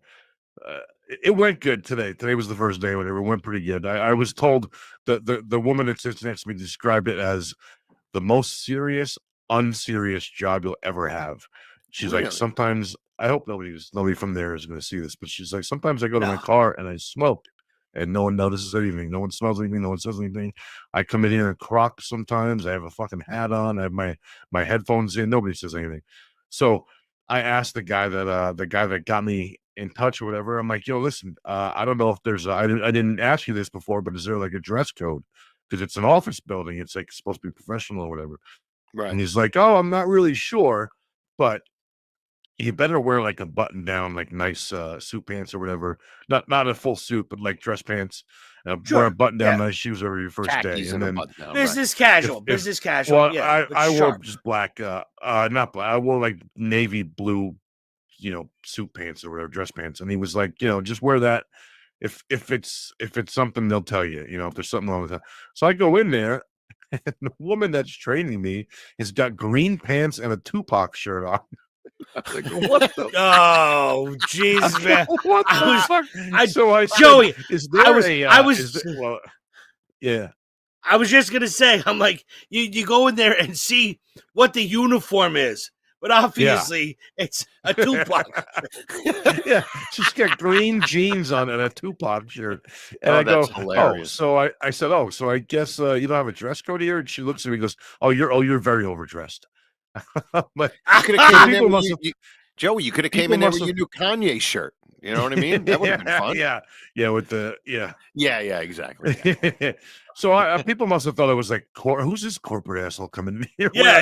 It went good today. Today was the first day whatever. It went pretty good. I was told the woman that sits next to me described it as the most serious, unserious job you'll ever have. She's like, Really? sometimes I hope nobody from there is going to see this, but she's like, sometimes I go to my No. car and I smoke, and no one notices anything. No one smells anything. No one says anything. I come in here in Crocs sometimes. I have a fucking hat on. I have my headphones in. Nobody says anything. So I asked the guy that got me in touch or whatever. I'm like, yo, listen, I don't know if there's I didn't ask you this before, but is there like a dress code? Because it's an office building. It's like supposed to be professional or whatever. And Right. he's like, oh, I'm not really sure, but you better wear like a button down, like nice suit pants or whatever. Not a full suit, but like dress pants. Wear Sure, a button down, yeah. nice shoes over your first day. Khakis And and a then button down. Right. Business casual. if- Business casual. well, Yeah, but I wore sharp. just black, not black. I wore like navy blue, suit pants or whatever, dress pants. And he was like, just wear that. If it's something, they'll tell you. If there's something wrong with that. So I go in there, and the woman that's training me has got green pants and a Tupac shirt on. I was like, what the? Oh, jeez, man. What I the was- fuck? So I said, Joey, is there yeah. I was just gonna say, I'm like, you go in there and see what the uniform is, but obviously it's a Tupac. Yeah, she's got green jeans on and a Tupac shirt. And Oh, I go, that's hilarious. so I said, so I guess you don't have a dress code here? And she looks at me and goes, you're very overdressed. I'm like, You could have came in there people with must you, have- Joey. You could have came people in there must with your have- new Kanye shirt. You know what I mean? That would have been fun. Yeah, with the yeah. Yeah, exactly. Yeah. So people must have thought it was like, who's this corporate asshole coming in here? Yeah.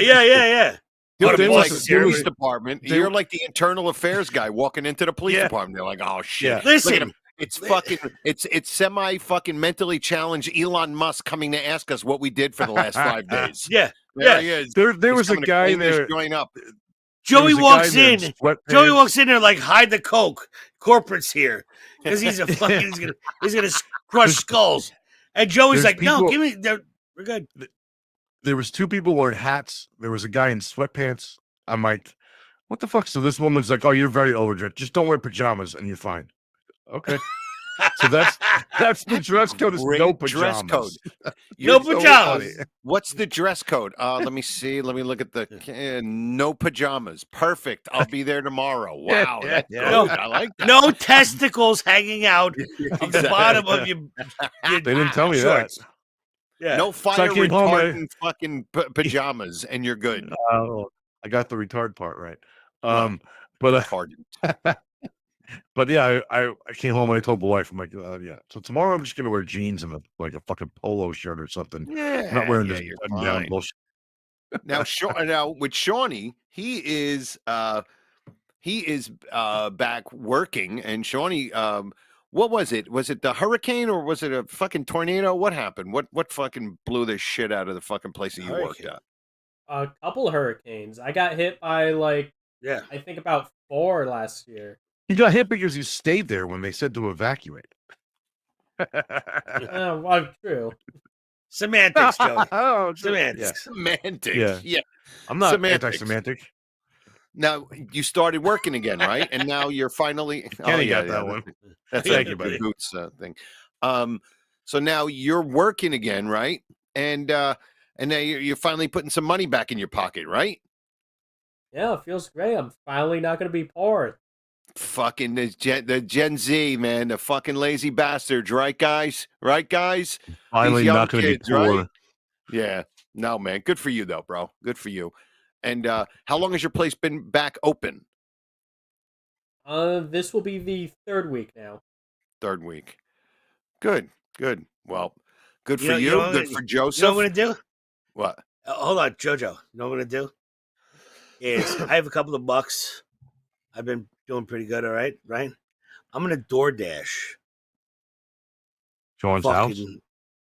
Dude, What a they're boss like is the here. police department. they- You're like the internal affairs guy walking into the police Yeah. department. They're like, oh shit. Yeah. Look at Listen, him. It's fucking it's semi fucking mentally challenged Elon Musk coming to ask us what we did for the last 5 days. yeah. There he is. There He's was a coming to guy clean this there. joint up. Joey walks in. Joey Joey walks in there like hide the coke. Corporate's here because he's a fucking. he's gonna crush skulls. And Joey's there's like, no, people- give me. We're good. There was 2 people wearing hats. There was a guy in sweatpants. I'm like, what the fuck? So this woman's like, oh, you're very overdressed. Just don't wear pajamas and you're fine. Okay. So that's the dress code. Is Great no dress code. pajamas. No pajamas. What's the dress code? Let me see. Let me look at the no pajamas. Perfect. I'll be there tomorrow. Wow, that's good. No, I like that. No testicles hanging out of the bottom of your They didn't tell me shorts. that. Yeah. No So I fire came home, retardant fucking pajamas, and you're good. Oh, I got the retard part right. Well, But retardant. but yeah, I came home and I told the wife, I'm like, yeah. So tomorrow I'm just gonna wear jeans and a fucking polo shirt or something. Yeah, I'm not wearing this you're button down fine. bullshit. Now with Shawnee, he is back working, and Shawnee, what was it? Was it the hurricane or was it a fucking tornado? What happened? What fucking blew this shit out of the fucking place that you worked at? A couple of hurricanes. I got hit by I think about 4 last year. He got hit because you stayed there when they said to evacuate. Well, true. Semantics, Joey. Oh, Semantics. Semantics. Yeah. I'm not Semantics. anti-semantic. Now you started working again, right? And now you're finally. Kenny got that one. That's Thank a you, buddy. boots thing. So now you're working again, right? And now you're finally putting some money back in your pocket, right? Yeah, it feels great. I'm finally not going to be poor. Fucking the Gen Z, man, the fucking lazy bastards, right, guys? Right, guys? Finally These young not going to be kids, poor. right? Yeah. No, man. Good for you, though, bro. Good for you. And how long has your place been back open? This will be the 3rd week now. 3rd week. Good. Well, good for You you. know Good for Joseph. You know what I'm going to do? What? Hold on, JoJo. You know what I'm going to do? Is I have a couple of bucks. I've been doing pretty good, all right? Right? I'm going to DoorDash. Sean's house?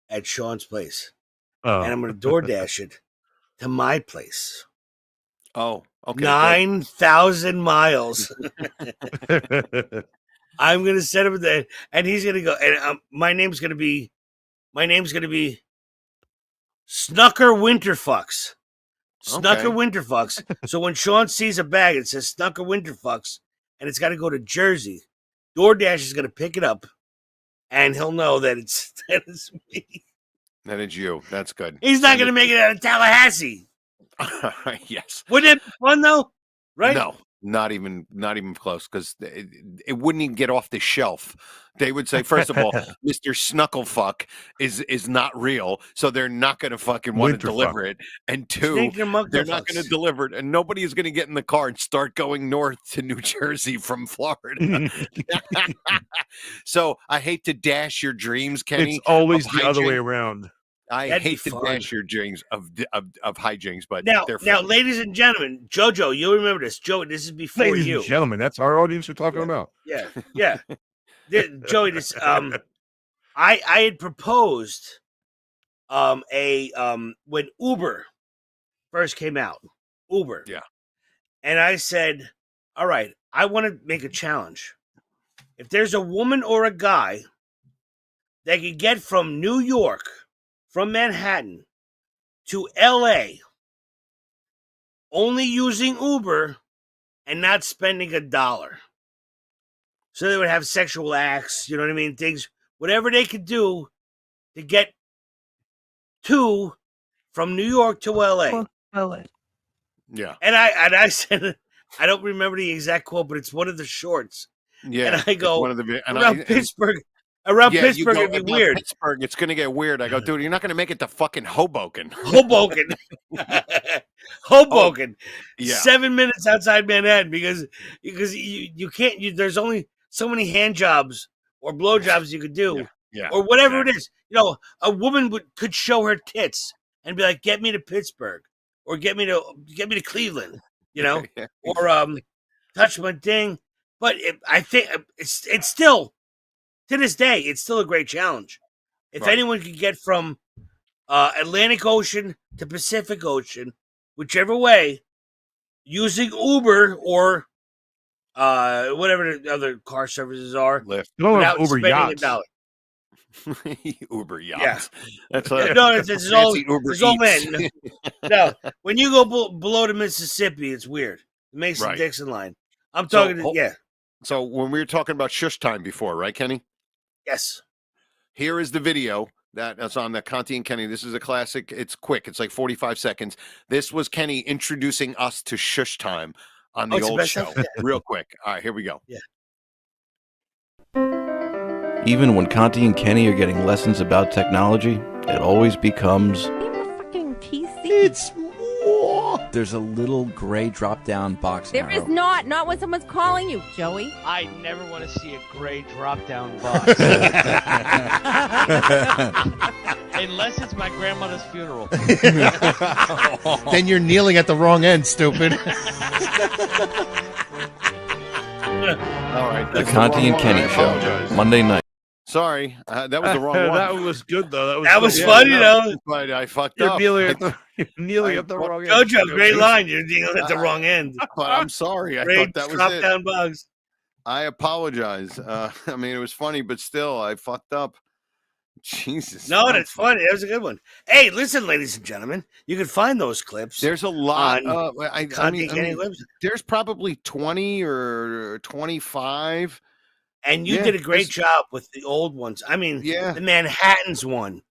At Sean's place. Oh. And I'm going to DoorDash it to my place. Oh, okay. 9,000 miles. I'm going to send him there, and he's going to go. And my name's going to be Snucker Winterfucks. Snucker Winterfucks. So when Sean sees a bag, it says Snucker Winterfucks, and it's got to go to Jersey. DoorDash is going to pick it up, and he'll know that it's me. That is you. That's good. He's not going to make it out of Tallahassee. Yes. Wouldn't it be fun though? Right? No, not even close, because it wouldn't even get off the shelf. They would say, first of all, Mr. Snucklefuck is not real, so they're not going to fucking want to deliver it. And 2, they're not going to deliver it, and nobody is going to get in the car and start going north to New Jersey from Florida. So I hate to dash your dreams, Kenny. It's always the other way around. I hate to dash your dreams of hijinks, but now, they're ladies and gentlemen, JoJo, you'll remember this. Joey, this is before Ladies you. and gentlemen, that's our audience we're talking about. Yeah. Joey, this I had proposed when Uber first came out. Uber. Yeah. And I said, all right, I want to make a challenge. If there's a woman or a guy that could get from New York, from Manhattan to LA, only using Uber and not spending $1. So they would have sexual acts, you know what I mean? Things, whatever they could do to get from New York to LA. Yeah. And I said, I don't remember the exact quote, but it's one of the shorts. Yeah. And I go, Pittsburgh. Around Pittsburgh, it'd be weird. Pittsburgh, it's going to get weird. I go, dude, you're not going to make it to fucking Hoboken. Hoboken. Oh, yeah. 7 minutes outside Manhattan because you can't. There's only so many hand jobs or blow jobs you could do, or whatever it is. You know, a woman could show her tits and be like, "Get me to Pittsburgh," or "Get me to Cleveland," you know, or touch my ding. But I think it's still. To this day, it's still a great challenge. If anyone could get from Atlantic Ocean to Pacific Ocean, whichever way, using Uber or whatever the other car services are, Lyft. without Uber spending yachts. $1. Uber yachts. Yeah. That's it's all Uber it's all Eats. men. No, when you go below the Mississippi, it's weird. The Mason-Dixon line. I'm talking. So when we were talking about shush time before, right, Kenny? Yes. Here is the video that's on the Conte and Kenny. This is a classic. It's quick. It's like 45 seconds. This was Kenny introducing us to Shush Time on the old show. Real quick. All right, here we go. Yeah. Even when Conte and Kenny are getting lessons about technology, it always becomes... It's more. There's a little gray drop-down box. There is not when someone's calling you, Joey. I never want to see a gray drop-down box. Unless it's my grandmother's funeral. Then you're kneeling at the wrong end, stupid. All right. The Conte and Kenny Show, Monday night. Sorry, that was the wrong one. That was good though. That was funny though. But I fucked You're up. Kneeling at the wrong end. Jojo, great line. You're dealing at the wrong end. But I'm sorry. I Great thought that was drop it. down bugs. I apologize. I mean, it was funny, but still, I fucked up. Jesus. No, that's funny. That was a good one. Hey, listen, ladies and gentlemen, you can find those clips. There's a lot. Website. There's probably 20 or 25. And you did a great job with the old ones. I mean, the Manhattan's one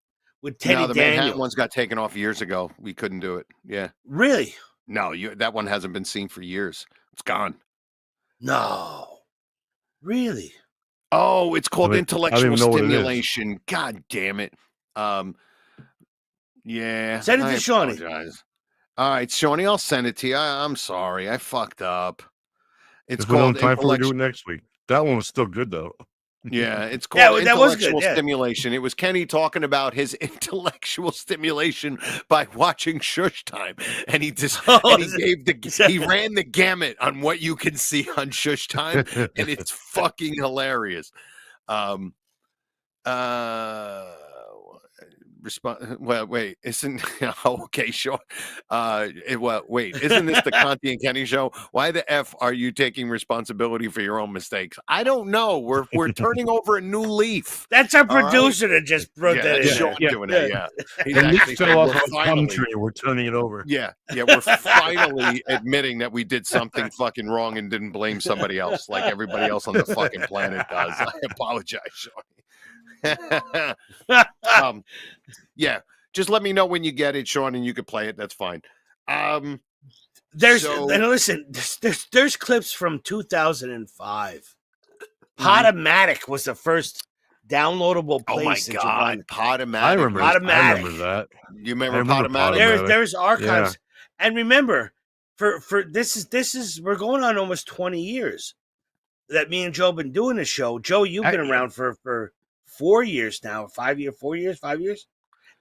with Teddy No, the Daniels. Manhattan one's got taken off years ago. We couldn't do it. Yeah. Really? No, that one hasn't been seen for years. It's gone. No. Really? Oh, it's called I intellectual don't even know what it is. stimulation. God damn it. Yeah. Send it to I Shawnee. apologize. All right, Shawnee, I'll send it to you. I'm sorry. I fucked up. It's If we don't called have time for it, intellectual. do it next week. That one was still good though. Yeah, it's Yeah, called that was good, intellectual yeah. stimulation. It was Kenny talking about his intellectual stimulation by watching Shush Time, and he just and he gave he ran the gamut on what you can see on Shush Time, and it's fucking hilarious. Well, wait, isn't okay, sure. Wait, isn't this the Conte and Kenny show? Why the F are you taking responsibility for your own mistakes? I don't know. We're turning over a new leaf. That's our producer that just wrote that in. Sean doing it, yeah. He's And actually we saying fell off we're on finally- commentary. We're turning it over. Yeah, we're finally admitting that we did something fucking wrong and didn't blame somebody else like everybody else on the fucking planet does. I apologize, Sean. Yeah, just let me know when you get it, Sean, and you can play it. That's fine. And listen, there's clips from 2005. Podomatic was the first downloadable place. Oh my god, Podomatic! I remember Podomatic. that. You remember Podomatic? There's archives, and remember, for this is we're going on almost 20 years that me and Joe have been doing this show. Joe, you've been around for 4 years now, 5 years, 4 years, 5 years,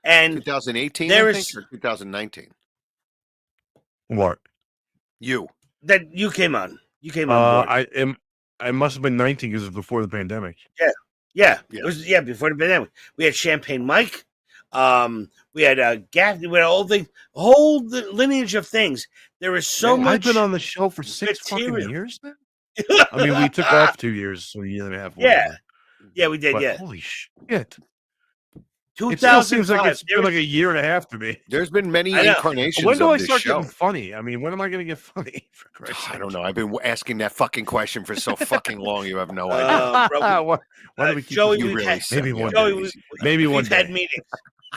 and 2018, there I is think, or 2019. What? That you came on. You came on board. I must have been 19 because it was before the pandemic. Yeah. It was before the pandemic. We had Champagne Mike. We had Gaffney. We had a whole lineage of things. There was so much. I've been on the show for 6 fucking years now. I mean, we took off 2 years, so a year and a half. Yeah, we did. But yeah. Holy shit. 2005. It still seems like it's been like a year and a half to me. There's been many incarnations. When do I of this start show. getting funny? I mean, when am I going to get funny? For Christ's sake? I don't know. I've been asking that fucking question for so fucking long. You have no idea. Why do we keep Joey, you really maybe one Joey, day. Maybe one we've day. had meetings.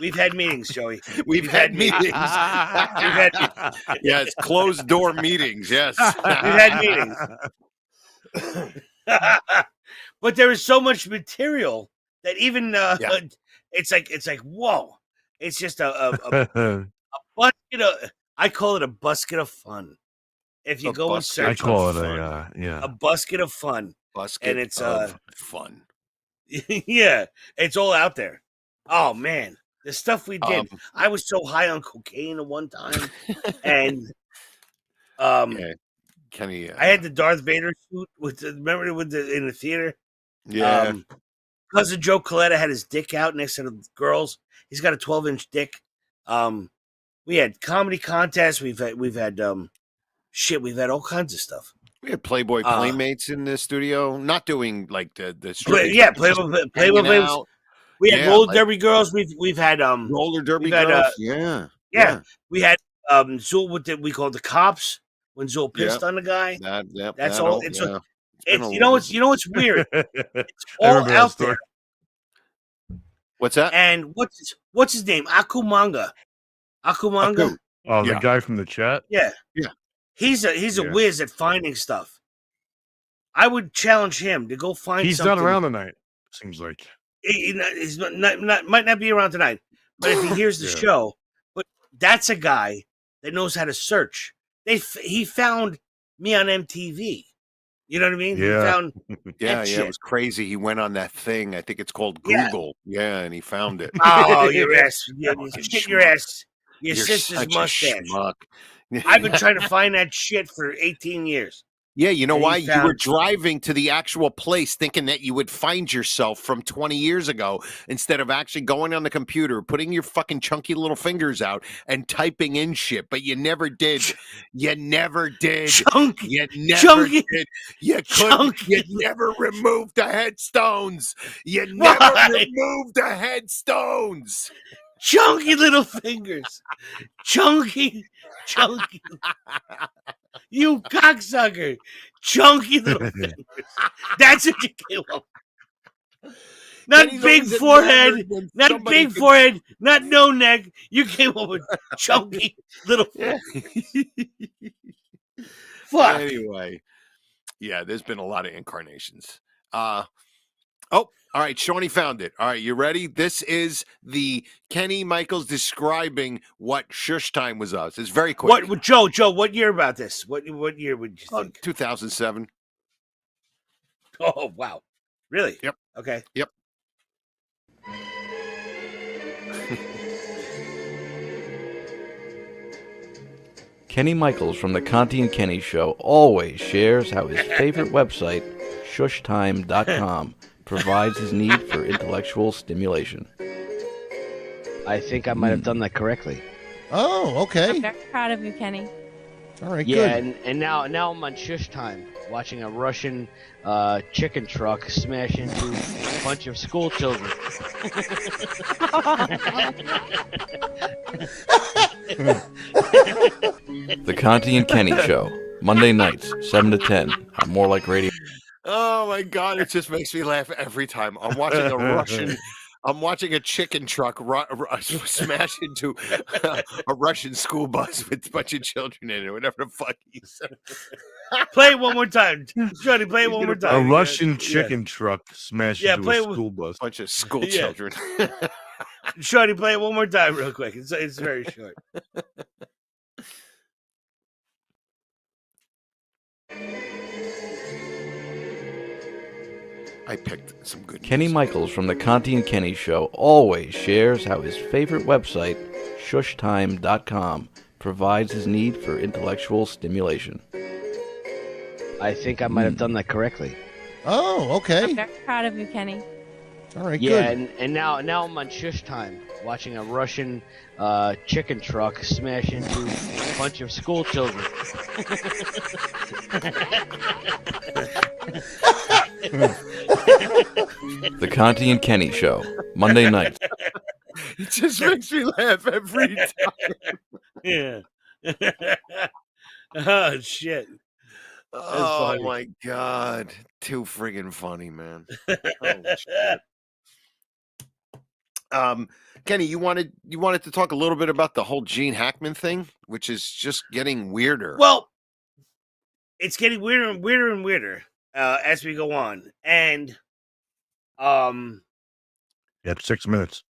We've had meetings, Joey. We've had meetings. We've had meetings. Yes, closed door meetings. Yes, we've had meetings. But there is so much material that even it's like whoa! It's just a basket of. I call it a basket of fun. If you go and search, I call it a basket of fun. Basket and it's of fun. Yeah, it's all out there. Oh man, the stuff we did. I was so high on cocaine at one time, and Kenny, I had the Darth Vader suit remember in the theater. Yeah. Cousin Joe Coletta had his dick out next to the girls. He's got a 12-inch dick. We had comedy contests. We've had We've had all kinds of stuff. We had Playboy Playmates in the studio, not doing like the Playboy Playmates. We had roller derby girls. We've had roller derby girls. Yeah. We had Zool with we called the cops when Zool pissed on the guy. That's all. You know what's weird? It's all out there. What's that? And what's his name? Akumanga. Akumanga. Oh, the guy from the chat. Yeah. Yeah. He's a whiz at finding stuff. I would challenge him to go find. He's something. not around tonight. Seems like He's might not be around tonight, but if he hears the show, but that's a guy that knows how to search. He found me on MTV. You know what I mean? Yeah. He found It was crazy. He went on that thing. I think it's called Google. Yeah, and he found it. Oh, your ass! Your ass! Your You're sister's such a mustache. schmuck. I've been trying to find that shit for 18 years. Yeah, you know And why? he You were found- driving to the actual place thinking that you would find yourself from 20 years ago instead of actually going on the computer, putting your fucking chunky little fingers out and typing in shit, but you never did. You never did. Chunky, you never chunky, did. You couldn't. chunky. You never removed the headstones. You never removed the headstones. Chunky little fingers. Chunky. You cocksucker. Chunky little fingers. That's what you came up with. Not Kenny's big always forehead. enamored when Not somebody big can- forehead. Not no neck. You came up with chunky little fingers. Fuck. Anyway, yeah, there's been a lot of incarnations. All right, Shawnee found it. All right, you ready? This is the Kenny Michaels describing what shush time was us. It's very quick. What, Joe? What year about this? What year would you think? 2007. Oh wow, really? Yep. Okay. Yep. Kenny Michaels from the Conte and Kenny Show always shares how his favorite website, shushtime.com, provides his need for intellectual stimulation. I think I might have done that correctly. Oh, okay. I'm very proud of you, Kenny. All right, Yeah, good. and now I'm on shush time, watching a Russian chicken truck smash into a bunch of school children. The Conte and Kenny Show, Monday nights, 7 to 10, on More Like Radio. Oh my God! It just makes me laugh every time. I'm watching a chicken truck smash into a Russian school bus with a bunch of children in it. Whatever the fuck he said. Play it one more time, Johnny. Play it one more a time. Russian chicken truck smashed into play a it with- school bus. Bunch of school children. Shorty, play it one more time, real quick. It's very short. I picked some good. Kenny Michaels from the Conte and Kenny Show always shares how his favorite website, shushtime.com, provides his need for intellectual stimulation. I think I might have done that correctly. Oh, okay. I'm very proud of you, Kenny. All right, Yeah, good. and now I'm on shush time, watching a Russian chicken truck smash into a bunch of school children. The Conte and Kenny Show, Monday nights. It just makes me laugh every time. Yeah. Oh shit. Oh funny. my God. Too friggin' funny, man. Holy shit. Kenny, you wanted to talk a little bit about the whole Gene Hackman thing, which is just getting weirder. Well, it's getting weirder and weirder and weirder as we go on, and You had 6 minutes.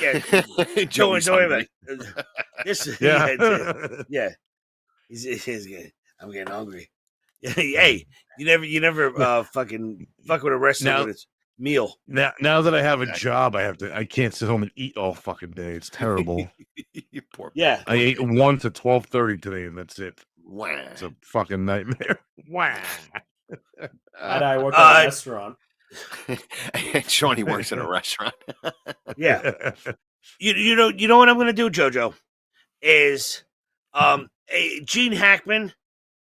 yeah, Joey's don't worry hungry. about it. This, Yeah. yeah. He's good. I'm getting hungry. Hey, you never fucking fuck with a wrestler Now- with its meal. Now that I have a job, I can't sit home and eat all fucking day. It's terrible. You poor Yeah. I ate 1 to 12:30 today, and that's it. Wow. It's a fucking nightmare. Wow. I work at a restaurant. Shawnee works in a restaurant. Yeah. You know what I'm gonna do, JoJo, is Gene Hackman,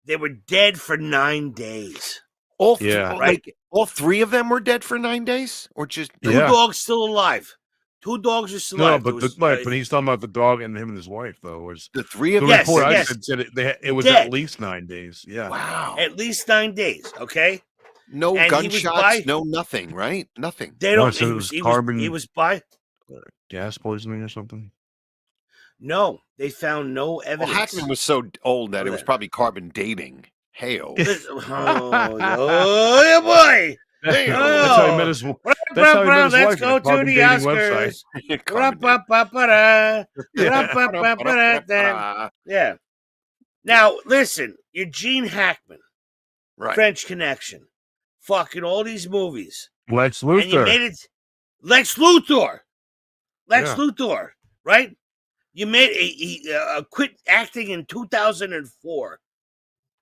they were dead for 9 days. All Yeah. like all three of them were dead for 9 days, or just Two Yeah. dogs still alive. 2 dogs are still No, alive. but There was, but he's talking about the dog and him and his wife, though. Was the three of the them? Yes, report yes. I said it was Dead. at least 9 days. Yeah. Wow. at least 9 days. Okay. No and gunshots, no nothing, right? Nothing. They don't. So it was carbon. He was by gas poisoning or something. No, they found no Well, evidence. Hackman was so old that it was probably carbon dating. Hey-o. Oh, yeah, boy. That's how he met his. That's how he met his Let's wife. go at a carbon to the dating Oscars. Yeah. Now, listen, Eugene Hackman, Right. French Connection, fucking all these movies. Lex And you Luthor. made it Lex Luthor. Lex Yeah. Luthor, right? You made quit acting in 2004,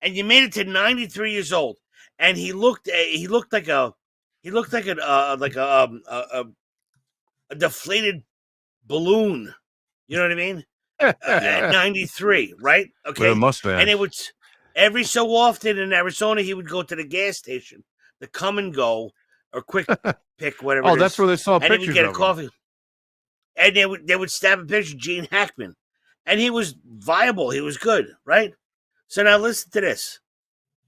and you made it to 93 years old, and he looked like a deflated balloon. You know what I mean? At 93, right? Okay, With a mustache. and it would every so often in Arizona he would go to the gas station, the Come and Go or Quick Pick, whatever. Oh, it that's is. where they saw And he pictures would get a of him. coffee, and they would stab a picture of Gene Hackman, and he was viable. He was good, right? So now listen to this.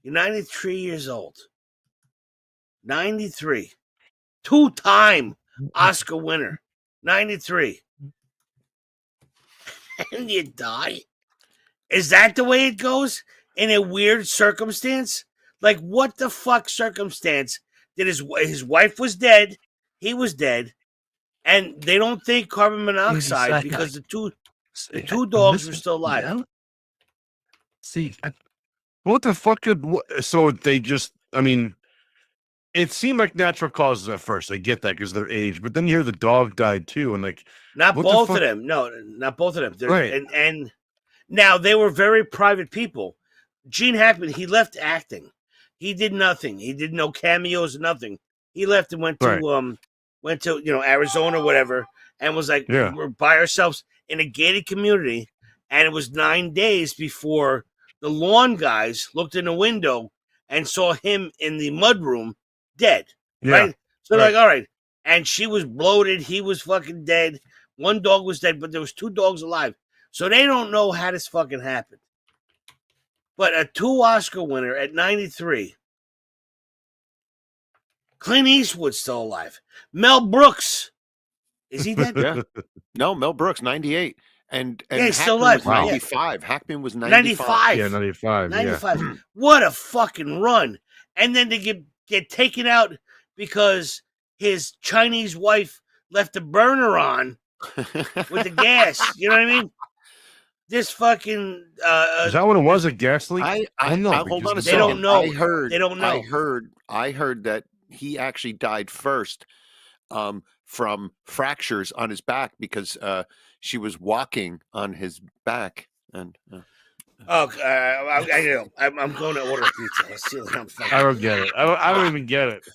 You're 93 years old. 93. 2-time Oscar winner. 93. And you die? Is that the way it goes? In a weird circumstance? Like, what the fuck circumstance did his wife was dead, he was dead, and they don't think carbon monoxide because the two dogs were still alive. Yeah. See, what the fuck so they just, I mean, it seemed like natural causes at first. I get that because of their age, but then you hear the dog died too, and like, not what the both fuck? of them. No, not both of them. Right. And now they were very private people. Gene Hackman, he left acting. He did nothing. He did no cameos, nothing. He left and went to Arizona or whatever, and was like, Yeah. we're by ourselves in a gated community. And it was 9 days before the lawn guys looked in the window and saw him in the mudroom dead. Yeah. Right? So they're like, all right. And she was bloated. He was fucking dead. One dog was dead, but there was 2 dogs alive. So they don't know how this fucking happened. But a 2 Oscar winner at 93. Clint Eastwood's still alive. Mel Brooks. Is he dead? Yeah. No, Mel Brooks, 98. And Yeah, he's still Hackman was alive. 95. Hackman was 95. Yeah, 95. 95. Yeah. What a fucking run. And then to get taken out because his Chinese wife left a burner on with the gas. You know what I mean? This fucking Is that what it was? A gas leak? I know. hold on a because second. They don't know. They don't know. I heard that he actually died first from fractures on his back because she was walking on his back and Oh, I know. I'm going to order pizza. Let's see what I'm fucking. I don't get it. I don't even get it.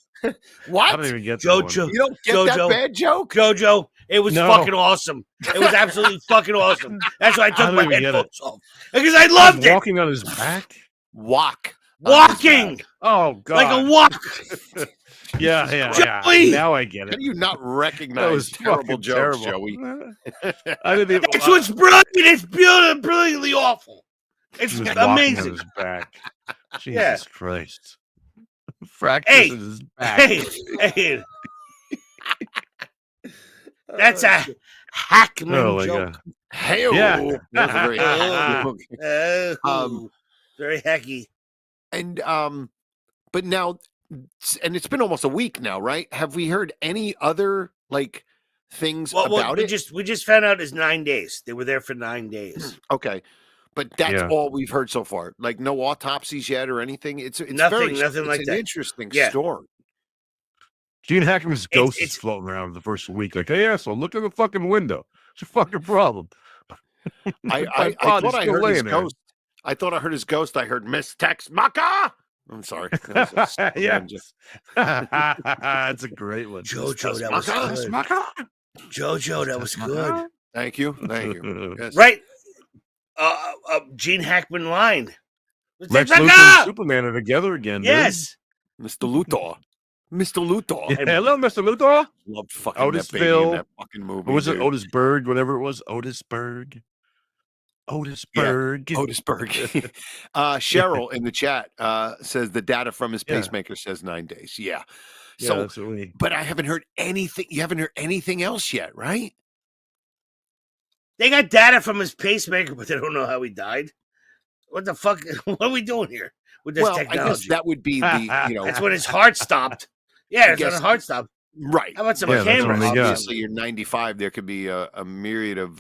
What? I don't even get that one. Jojo. You don't get that bad joke? Jojo, it was No. fucking awesome. It was absolutely fucking awesome. That's why I took don't my even get headphones off. Because I loved it. Walking on his back? Walking. Oh, God. Like a walk. Yeah. Joey! Now I get How it. do you not That recognize was terrible fucking jokes, terrible. Joey? I didn't even. That's what's brilliant. It's brilliantly awful. It's He was walking on amazing. his back. Jesus Yeah. Christ. Fractures Hey, in his back. hey. That's a Hackman Oh, my joke. God. Hey, Yeah. that's a very hacky joke. Very hacky. And but now, and it's been almost a week now, right? Have we heard any other like things about it? We just found out it's 9 days. They were there for 9 days. Okay, but that's Yeah. all we've heard so far. Like no autopsies yet or anything. It's Nothing very, like it's that. an interesting Yeah. story. Gene Hackman's ghost it's- is floating around the first week. Like, hey, asshole, look at the fucking window. It's your fucking problem. I My thought body's I still heard his laying there. ghost. I thought I heard his ghost. I heard Miss Tex Maca. I'm sorry. That was a Yes. That's a great one. Jojo, that was good. Jojo, that was good. Thank you. Yes. Right? Gene Hackman line. Lex Tex Luthor Maca! and Superman are together again. dude. Yes. Mr. Luthor. Mr. Luthor. Yeah, hello, Mr. Luthor. Loved fucking that baby in Otisville. that fucking movie. Or was it dude. Otisburg? Whatever it was. Otisburg. Otisburg. Otisburg. Cheryl in the chat says the data from his pacemaker says 9 days. Yeah. So, absolutely. but I haven't heard anything. You haven't heard anything else yet, right? They got data from his pacemaker, but they don't know how he died. What the fuck? What are we doing here with this technology? I guess that would be the, That's when his heart stopped. Yeah, it's when his heart stopped. Right. How about some cameras? Obviously, you're 95. There could be a myriad of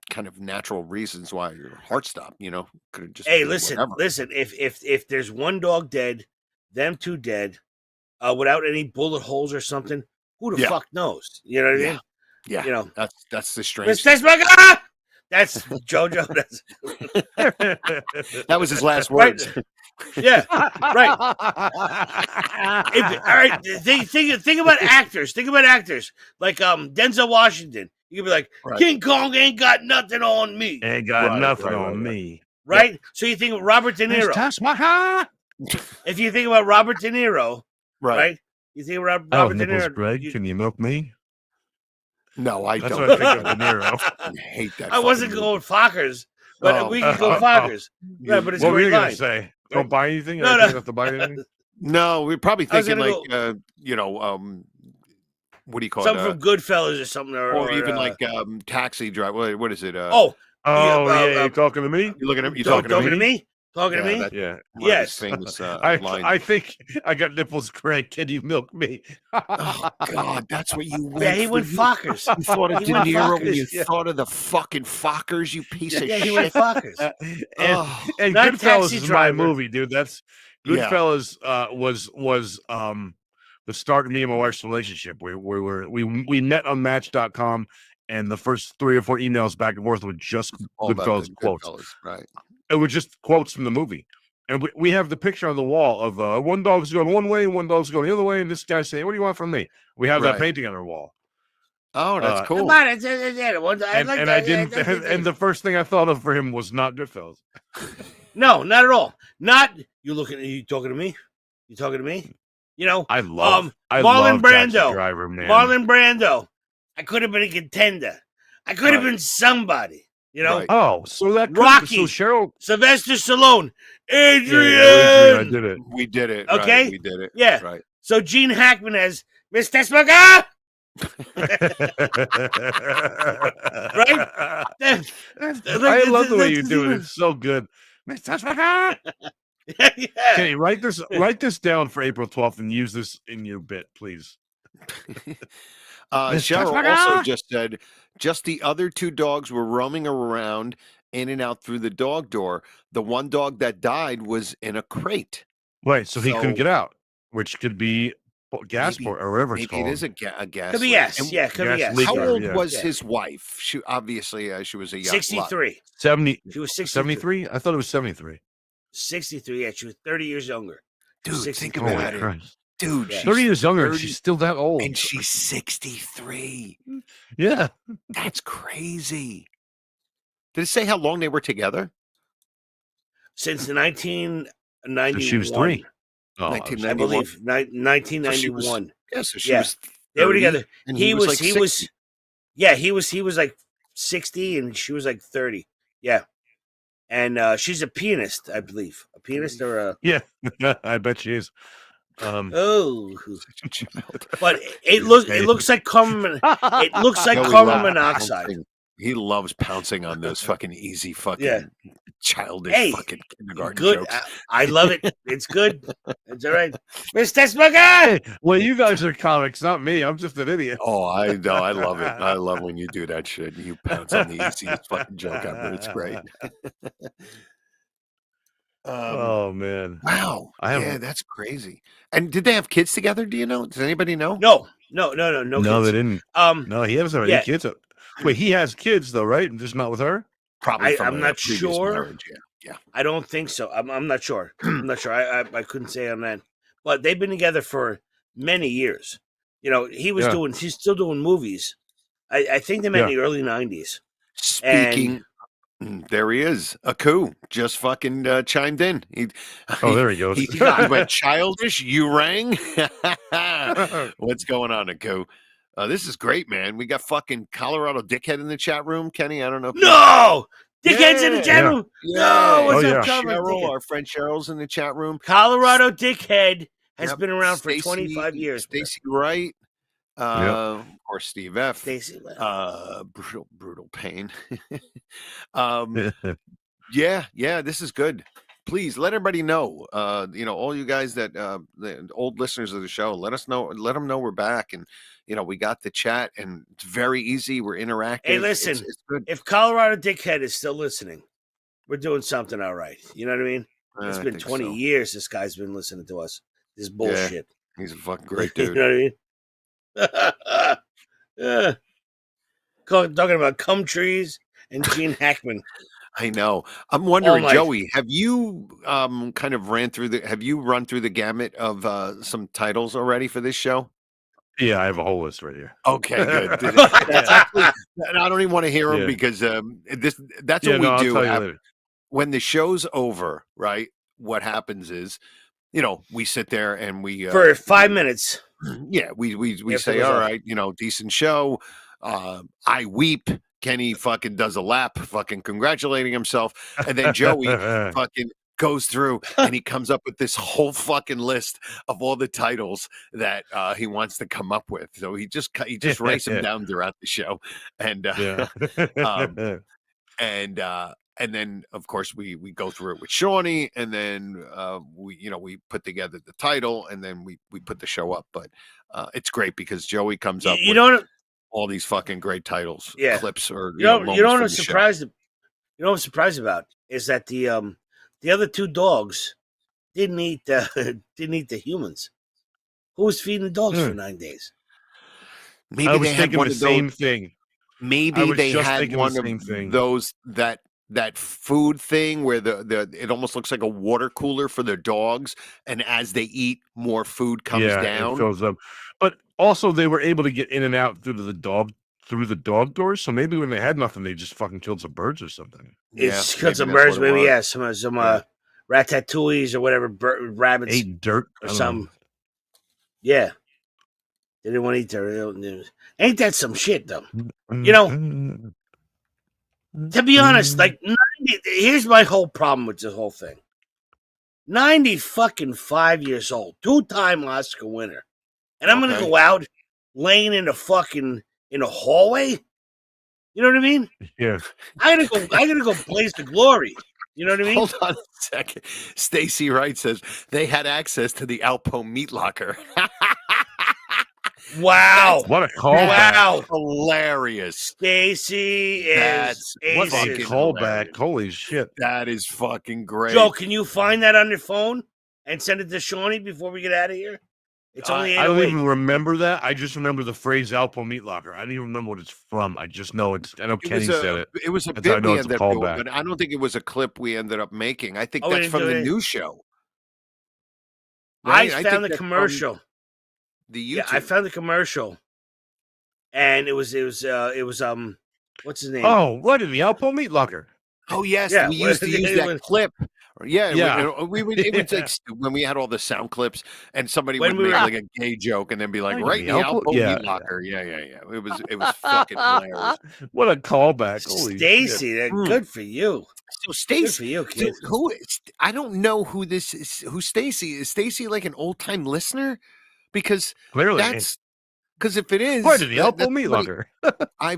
kind of natural reasons why your heart stopped. Could have just. Hey, listen. If there's one dog dead, them two dead, without any bullet holes or something, who the fuck knows? You know what I mean? Yeah. That's the strange. That's JoJo. That was his last words. Right. Yeah, right. All right, think about actors. Think about actors like Denzel Washington. You could be like, King Kong ain't got nothing on me. Ain't got nothing on me. Right? So you think of Robert De Niro. If you think about Robert De Niro, right? You think about Robert De Niro. Greg, can you milk me? No, I don't. That's what I think of De Niro. I hate that. I wasn't going Fockers, but we can go Fockers. Right, but it's what were you going to say? Don't buy anything? No. I have to buy anything? No, we're probably thinking like, what do you call something it? from Goodfellas or something. Or even like Taxi Driver. What is it? You're talking to me? You're looking at you talking to me? Talking to me? Yeah. Yes. Famous, I think I got nipples, Greg. Can you milk me? Oh, God. That's what you went Yeah, he went Fockers. You thought of De Niro when you thought of the fucking Fockers, you piece of shit. Yeah, he went Fockers. And Goodfellas is my movie, dude. That's Goodfellas was the start of me and my wife's relationship. We met on Match.com, and the first 3 or 4 emails back and forth were just Goodfellas quotes. Right. It was just quotes from the movie. And we have the picture on the wall of one dog's going one way, one dog's going the other way, and this guy's saying, "What do you want from me?" We have that painting on our wall. Oh, that's cool. Come on, and the first thing I thought of for him was not Goodfellas. No, not at all. Not you talking to me? You talking to me? I love Marlon Brando. Taxi Driver, man. Marlon Brando. I could have been a contender. I could have been somebody. Right. Oh, so that Rocky, Cheryl, Sylvester Stallone, Adrian. I did it. We did it. Okay, right. We did it. Yeah. Right. So Gene Hackman as Mr. Smoker. Right? I love the way you do it. It's so good, Mr. Smoker. Yeah. Kenny, write this down for April 12th and use this in your bit, please. Cheryl also just said, just the other 2 dogs were roaming around in and out through the dog door. The one dog that died was in a crate. Right, so he couldn't get out, which could be gas port or whatever it's called. It is a gas. Could be yes. Could be yes. How old was his wife? She obviously she was a young 63. 70. She was 73. I thought it was 73. 63. Yeah, she was 30 years younger. Dude, think about it. Dude, she's 30 years younger, and she's still that old. And she's 63. Yeah. That's crazy. Did it say how long they were together? Since 1991. So she was 3. Oh, I believe 1991. So she was 30, they were together. And he was like like 60 and she was like 30. Yeah. And she's a pianist, I believe. A pianist or a I bet she is. But it looks like carbon. It looks like carbon monoxide. He loves pouncing on those fucking easy fucking childish fucking kindergarten good. jokes. I love it. It's good. It's all right, Mr. Smoker. Well, you guys are comics, not me. I'm just an idiot. Oh, I know. I love it. I love when you do that shit. You pounce on the easiest fucking joke ever. It's great. Oh man! Wow. That's crazy. And did they have kids together? Do you know? Does anybody know? No. No, kids. They didn't. No, he hasn't any kids. Wait, he has kids though, right? Just not with her. Probably. I'm not sure. Marriage, yeah. I don't think so. I'm not sure. I'm not sure. I couldn't say on that. But they've been together for many years. He's still doing movies. I think they met in the early 90s. Speaking. There he is. Aku just fucking chimed in. There he goes. He went childish. You rang. What's going on, Aku? This is great, man. We got fucking Colorado dickhead in the chat room. Kenny, I don't know. Dickhead's in the chat room. No, what's up, Cheryl? Our friend Cheryl's in the chat room. Colorado Dickhead has been around for 25 years. Stacy Wright. Or Steve F. Stacy. Brutal pain. Yeah, this is good. Please let everybody know. All you guys that the old listeners of the show, let us know. Let them know we're back, and we got the chat, and it's very easy. We're interactive. Hey, listen, it's good. If Colorado Dickhead is still listening, we're doing something all right. You know what I mean? It's been 20 years. This guy's been listening to us. This bullshit. Yeah, he's a fucking great dude. You know what I mean? Talking about cum trees and Gene Hackman. I know. I'm wondering, Joey, have you run through the gamut of some titles already for this show? Yeah, I have a whole list right here. Okay, good. That's actually, and I don't even want to hear them because that's what we do. When the show's over, right? What happens is, we sit there and we for 5 minutes. Yeah, we say, all right, decent show. I weep. Kenny fucking does a lap, fucking congratulating himself, and then Joey fucking goes through and he comes up with this whole fucking list of all the titles that he wants to come up with. So he just writes them down throughout the show, and and then of course we go through it with Shawnee, and then we put together the title, and then we put the show up. But it's great because Joey comes up with all these fucking great titles, clips, or you know what I'm surprised. You know what I'm surprised about is that the other two dogs didn't eat the humans. Who was feeding the dogs for 9 days? Maybe I was they had thinking one the of same those, thing. Maybe they had one of those that food thing where it almost looks like a water cooler for their dogs, and as they eat, more food comes down. It fills up. But also, they were able to get in and out through the dog doors. So maybe when they had nothing, they just fucking killed some birds or something. It's killed some birds, maybe. Yeah, some ratatouilles or whatever, rabbits, ate dirt or something. Yeah, they didn't want to eat their. Ain't that some shit though? To be honest, like 90, here's my whole problem with this whole thing. 95 years old, 2-time Oscar winner. And I'm going to go out laying in a hallway? You know what I mean? Yeah. I gotta go blaze the glory. You know what I mean? Hold on a second. Stacy Wright says they had access to the Alpo meat locker. Wow. What a callback. Wow. Hilarious. Stacy is what a callback. Holy shit. That is fucking great. Joe, can you find that on your phone and send it to Shawnee before we get out of here? It's only I don't even remember that. I just remember the phrase Alpo meat locker. I don't even remember what it's from. I just know I know Kenny said it. It was a That's bit how I know we it's a ended up doing, callback. but I don't think it was a clip we ended up making. I think that's from the new show. Right? I found the commercial. The YouTube. Yeah, I found the commercial. And it was what's his name? Oh, what in the Alpo meat locker? Oh yes, Yeah, we used to use that clip. Yeah. We would. It was like when we had all the sound clips, and somebody would make like a gay joke, and then be like, "Right in the Alpo meat locker." Yeah. It was fucking hilarious. What a callback! Holy Stacy, shit. Good for you. So Stacy, good for you, kid. I don't know who this is. Who Stacy is? Stacy like an old time listener? Because clearly because if it is part of the Alpo meat locker. I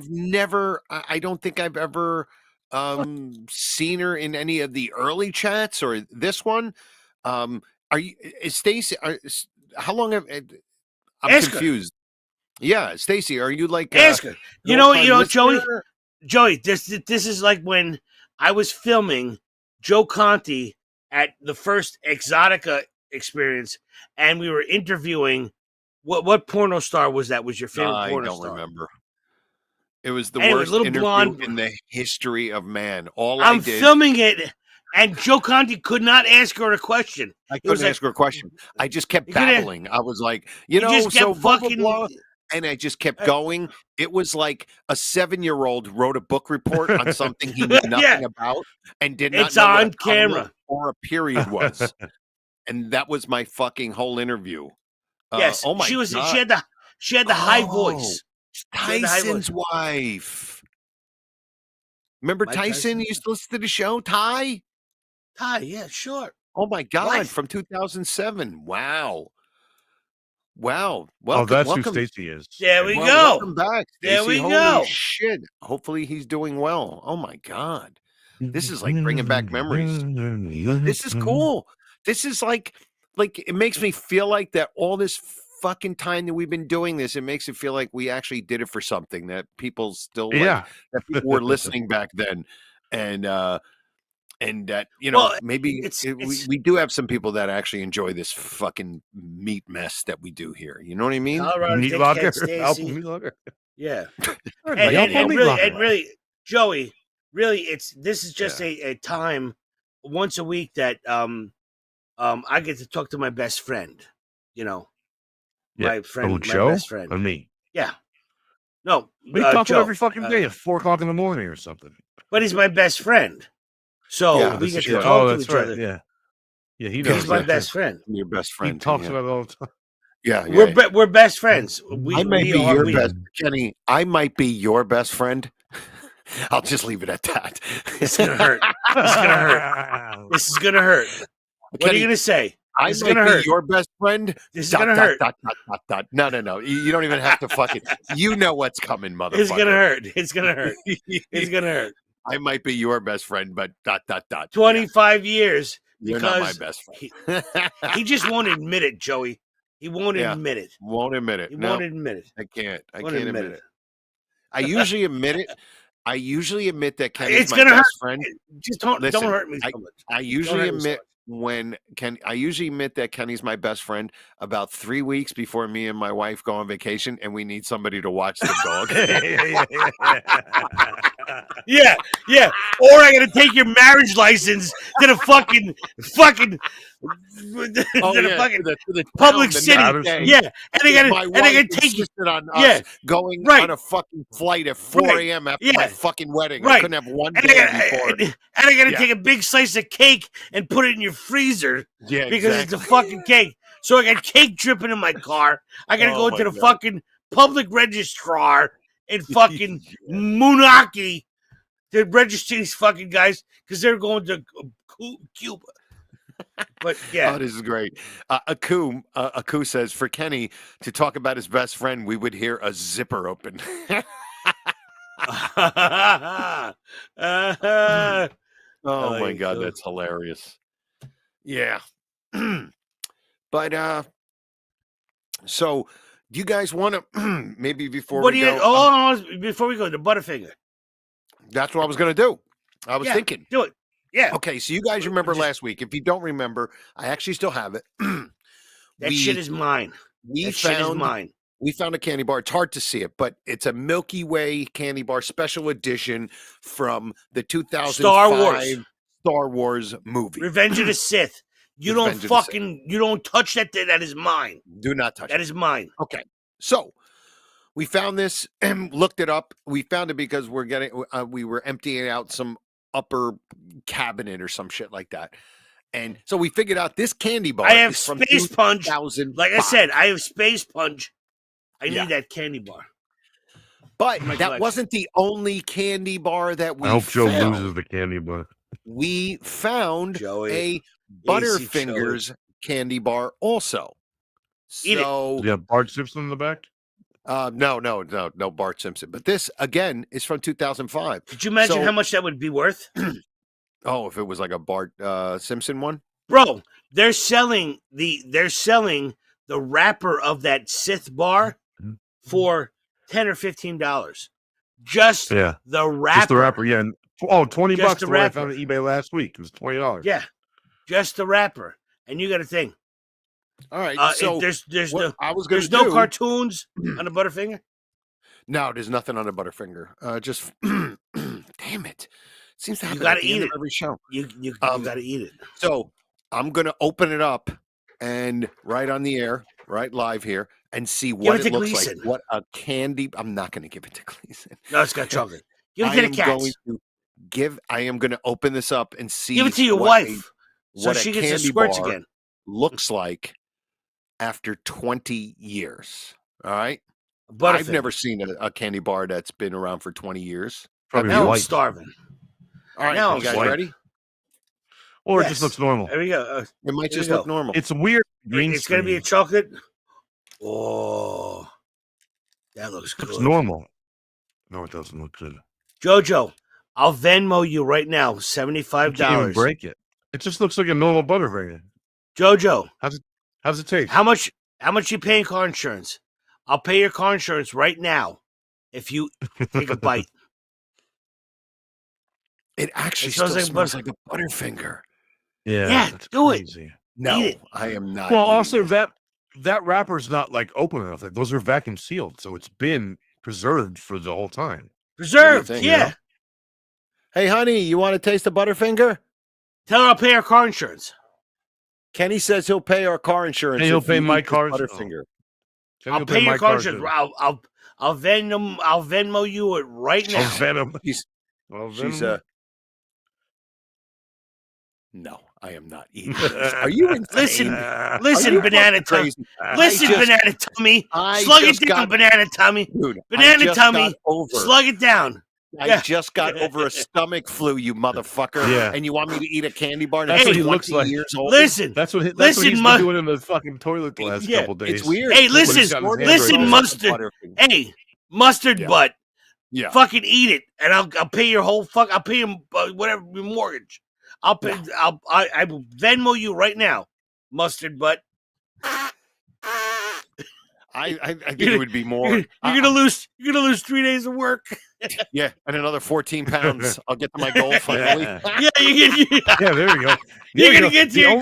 don't think I've ever seen her in any of the early chats or this one. Is Stacy? How long have I'm Ask confused? Her. Yeah, Stacy, are you like ask her? You know, Joey. This is like when I was filming Joe Conte at the first Exotica experience, and we were interviewing what porno star was that? Was your favorite porno star? I don't remember. It was the worst interview in the history of man. I'm filming it, and Joe Conte could not ask her a question. I couldn't ask her a question. I just kept babbling. I was like, so blah, blah, blah. And I just kept going. It was like a 7-year-old wrote a book report on something he knew nothing about and did not know on what camera or a period was. And that was my fucking whole interview. Yes. Oh my God. She had the high voice. Tyson's wife. Remember Mike Tyson? You used to listen to the show, Ty? Ty, yeah, sure. Oh my God, What? from 2007. Wow. Wow. Oh, that's who Welcome. Stacy is. There we Well, go. welcome back, There Stacey. we Holy go. shit. Hopefully he's doing well. Oh my God. This is like bringing back memories. This is cool. This is like it makes me feel like that all this fucking time that we've been doing this, it makes it feel like we actually did it for something, that people still Yeah. that people were listening back then. And that, you know, Well, maybe we do have some people that actually enjoy this fucking meat mess that we do here. You know what I mean? Colorado Meat Dickhead locker. Stacy. Alpha meat locker. Yeah. Alright, and, Alpha and meat really, locker. and really, Joey, really, this is just a time once a week that I get to talk to my best friend. You know, my friend, my Joe best friend. or me? Yeah. No, We talk to Joe, every fucking day at 4 o'clock in the morning or something. but he's my best friend, so Yeah, we get true. to talk to that's each right. other. Yeah. Yeah, he knows He's my that. best friend. Your best He friend. talks yeah. about it all the time. Yeah, We're best friends. I might be your best, Kenny. I might be your best friend. I'll just leave it at that. It's gonna hurt. It's gonna hurt. This is gonna hurt. What are you gonna say? I This is might gonna be hurt. your best friend. This is gonna hurt. No. You don't even have to fucking. You know what's coming, motherfucker. It's gonna hurt. It's gonna hurt. It's gonna hurt. I might be your best friend, but ... 25 years. You're not my Because best friend. he just won't admit it, Joey. He won't admit it. Won't admit it. He No, won't admit it. I can't. I Won't can't admit it. I usually admit it. I usually admit that Kenny's It's my gonna best hurt. friend. Just don't hurt me so much. I usually admit that Kenny's my best friend about 3 weeks before me and my wife go on vacation and we need somebody to watch the dog. Yeah. Or I gotta take your marriage license to the fucking to the public city. Yeah, and they gotta take you on us going on a fucking flight at 4 a.m. after my fucking wedding. I couldn't have one day before. And I gotta take a big slice of cake and put it in your freezer. Yeah, because it's a fucking cake. So I got cake dripping in my car. I gotta go to the fucking public registrar in fucking Moonaki to register these fucking guys because they're going to Cuba. But yeah, oh, this is great. Aku says for Kenny to talk about his best friend, we would hear a zipper open. Oh my God, that's hilarious. Yeah. But so do you guys want to maybe before what we do you? go? Before we go to Butterfinger. That's what I was going to do. I was thinking. Do it. Yeah. Okay, so you guys remember last week. If you don't remember, I actually still have it. That shit is mine. Shit is mine. We found a candy bar. It's hard to see it, but it's a Milky Way candy bar special edition from the 2005 Star Wars movie. Revenge of the Sith. You don't touch that. That is mine. Do not touch it. That is mine. Okay. So we found this and looked it up. We found it because we were emptying out some upper cabinet or some shit like that. And so we figured out this candy bar. I have is from Space Punch. 2005. Like I said, I have Space Punch. I need that candy bar. But that wasn't the only candy bar that we I hope Joe found. loses the candy bar. We found a Butterfingers candy bar also. So yeah, Bart Simpson in the back. No Bart Simpson. But this again is from 2005. Could you imagine how much that would be worth? Oh, if it was like a Bart Simpson one, bro. They're selling the wrapper of that Sith bar for $10 or $15. Just the wrapper. Just the wrapper, yeah. And, $20 Just to the what I wrapper. found on eBay last week. It was $20. Yeah, just the wrapper. And you got to think. All right. So there's no cartoons on the Butterfinger. No, there's nothing on the Butterfinger. Just damn it. Seems to happen. You gotta at the eat end it. of every show. You gotta eat it. So I'm gonna open it up and right on the air, right live here, and see what it looks Gleason. like. What a candy! I'm not gonna give it to Gleason. No, it's got chocolate. Give it to the cats. I am gonna open this up and see. Give it to your wife, so she gets the squirts again. Looks like after 20 years. All right. Butterfinger. I've never seen a candy bar that's been around for 20 years. Now I'm starving. All right, Now you guys white. ready? Or it Yes. just looks normal. There we go. It might Here just we look go. normal. It's weird. Green It's gonna be a screen. chocolate. Oh, that looks Looks good. normal. No, it doesn't look good. Jojo, I'll Venmo you right now, You $75. can't even break it. It just looks like a normal Butterfinger. Jojo, How's it taste? how much you paying car insurance? I'll pay your car insurance right now if you take a bite. It actually It still smells like smells like a Butterfinger. Yeah, that's do crazy. No, Eat it. I am not. Well, eating also it. that wrapper's not like open enough. Like, those are vacuum sealed, so it's been preserved for the whole time. Preserved, think, yeah. Hey, honey, you want to taste a Butterfinger? Tell her I'll pay her car insurance. Kenny says he'll pay our car insurance. And he'll if pay you my eat this car- Butterfinger. I'll pay your car insurance. I'll Venmo you it right now. Venom. She's Venom. No, I am not eating this. Are you insane? Listen, banana tummy. Listen, banana tummy. Slug it down, banana tummy. Dude, banana tummy. Slug it down. I just got over a stomach flu, you motherfucker. Yeah. And you want me to eat a candy bar? That's what he 20 looks like. Years old? Listen, That's what he's listen, been doing in the fucking toilet the last couple days. It's weird. Hey, That's what he's listen, got in his hand right now. mustard. Hey, mustard butt. Yeah. Fucking eat it, and I'll pay your whole I'll pay him whatever your mortgage. I'll pay. I will Venmo you right now, mustard butt. I think it would be more. You're gonna lose 3 days of work. Yeah, and another 14 pounds. I'll get to my goal finally. Yeah, you get. Yeah, there we go. You're gonna get to your goal.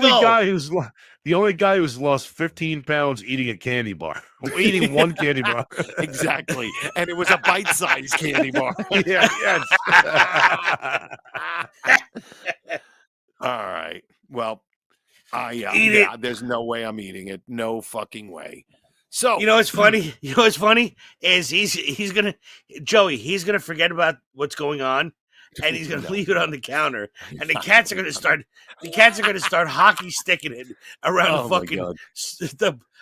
The only guy who's lost 15 pounds eating a candy bar, or eating one candy bar. Exactly, and it was a bite-sized candy bar. Yeah, yes. All right. Well, Eat it. there's no way I'm eating it. No fucking way. So You know what's funny? You know what's funny is he's gonna forget about what's going on, and he's gonna leave it on the counter, and the cats are gonna start hockey sticking it around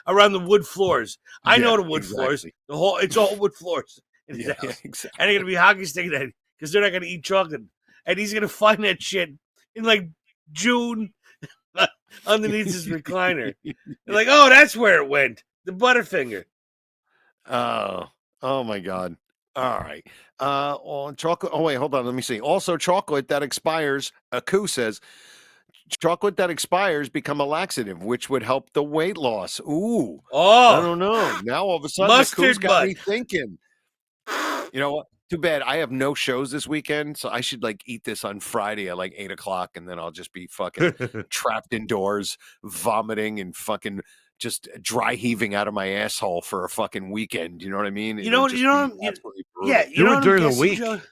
around the wood floors. I know the wood floors. It's all wood floors in his house. Exactly. And they're gonna be hockey sticking it because they're not gonna eat chocolate, and he's gonna find that shit in like June underneath his recliner. They're like, oh, that's where it went. The Butterfinger. Oh my God. All right. On chocolate. Oh, wait, hold on. Let me see. Also, chocolate that expires, Aku says, chocolate that expires become a laxative, which would help the weight loss. Ooh. Oh. I don't know. Now all of a sudden, Aku's Mustard got butt. me thinking. You know what? Too bad. I have no shows this weekend, so I should like eat this on Friday at like 8 o'clock, and then I'll just be fucking trapped indoors, vomiting and fucking just dry heaving out of my asshole for a fucking weekend. You know what I mean? You know what? Yeah, you Do know it what during I'm the week. guessing,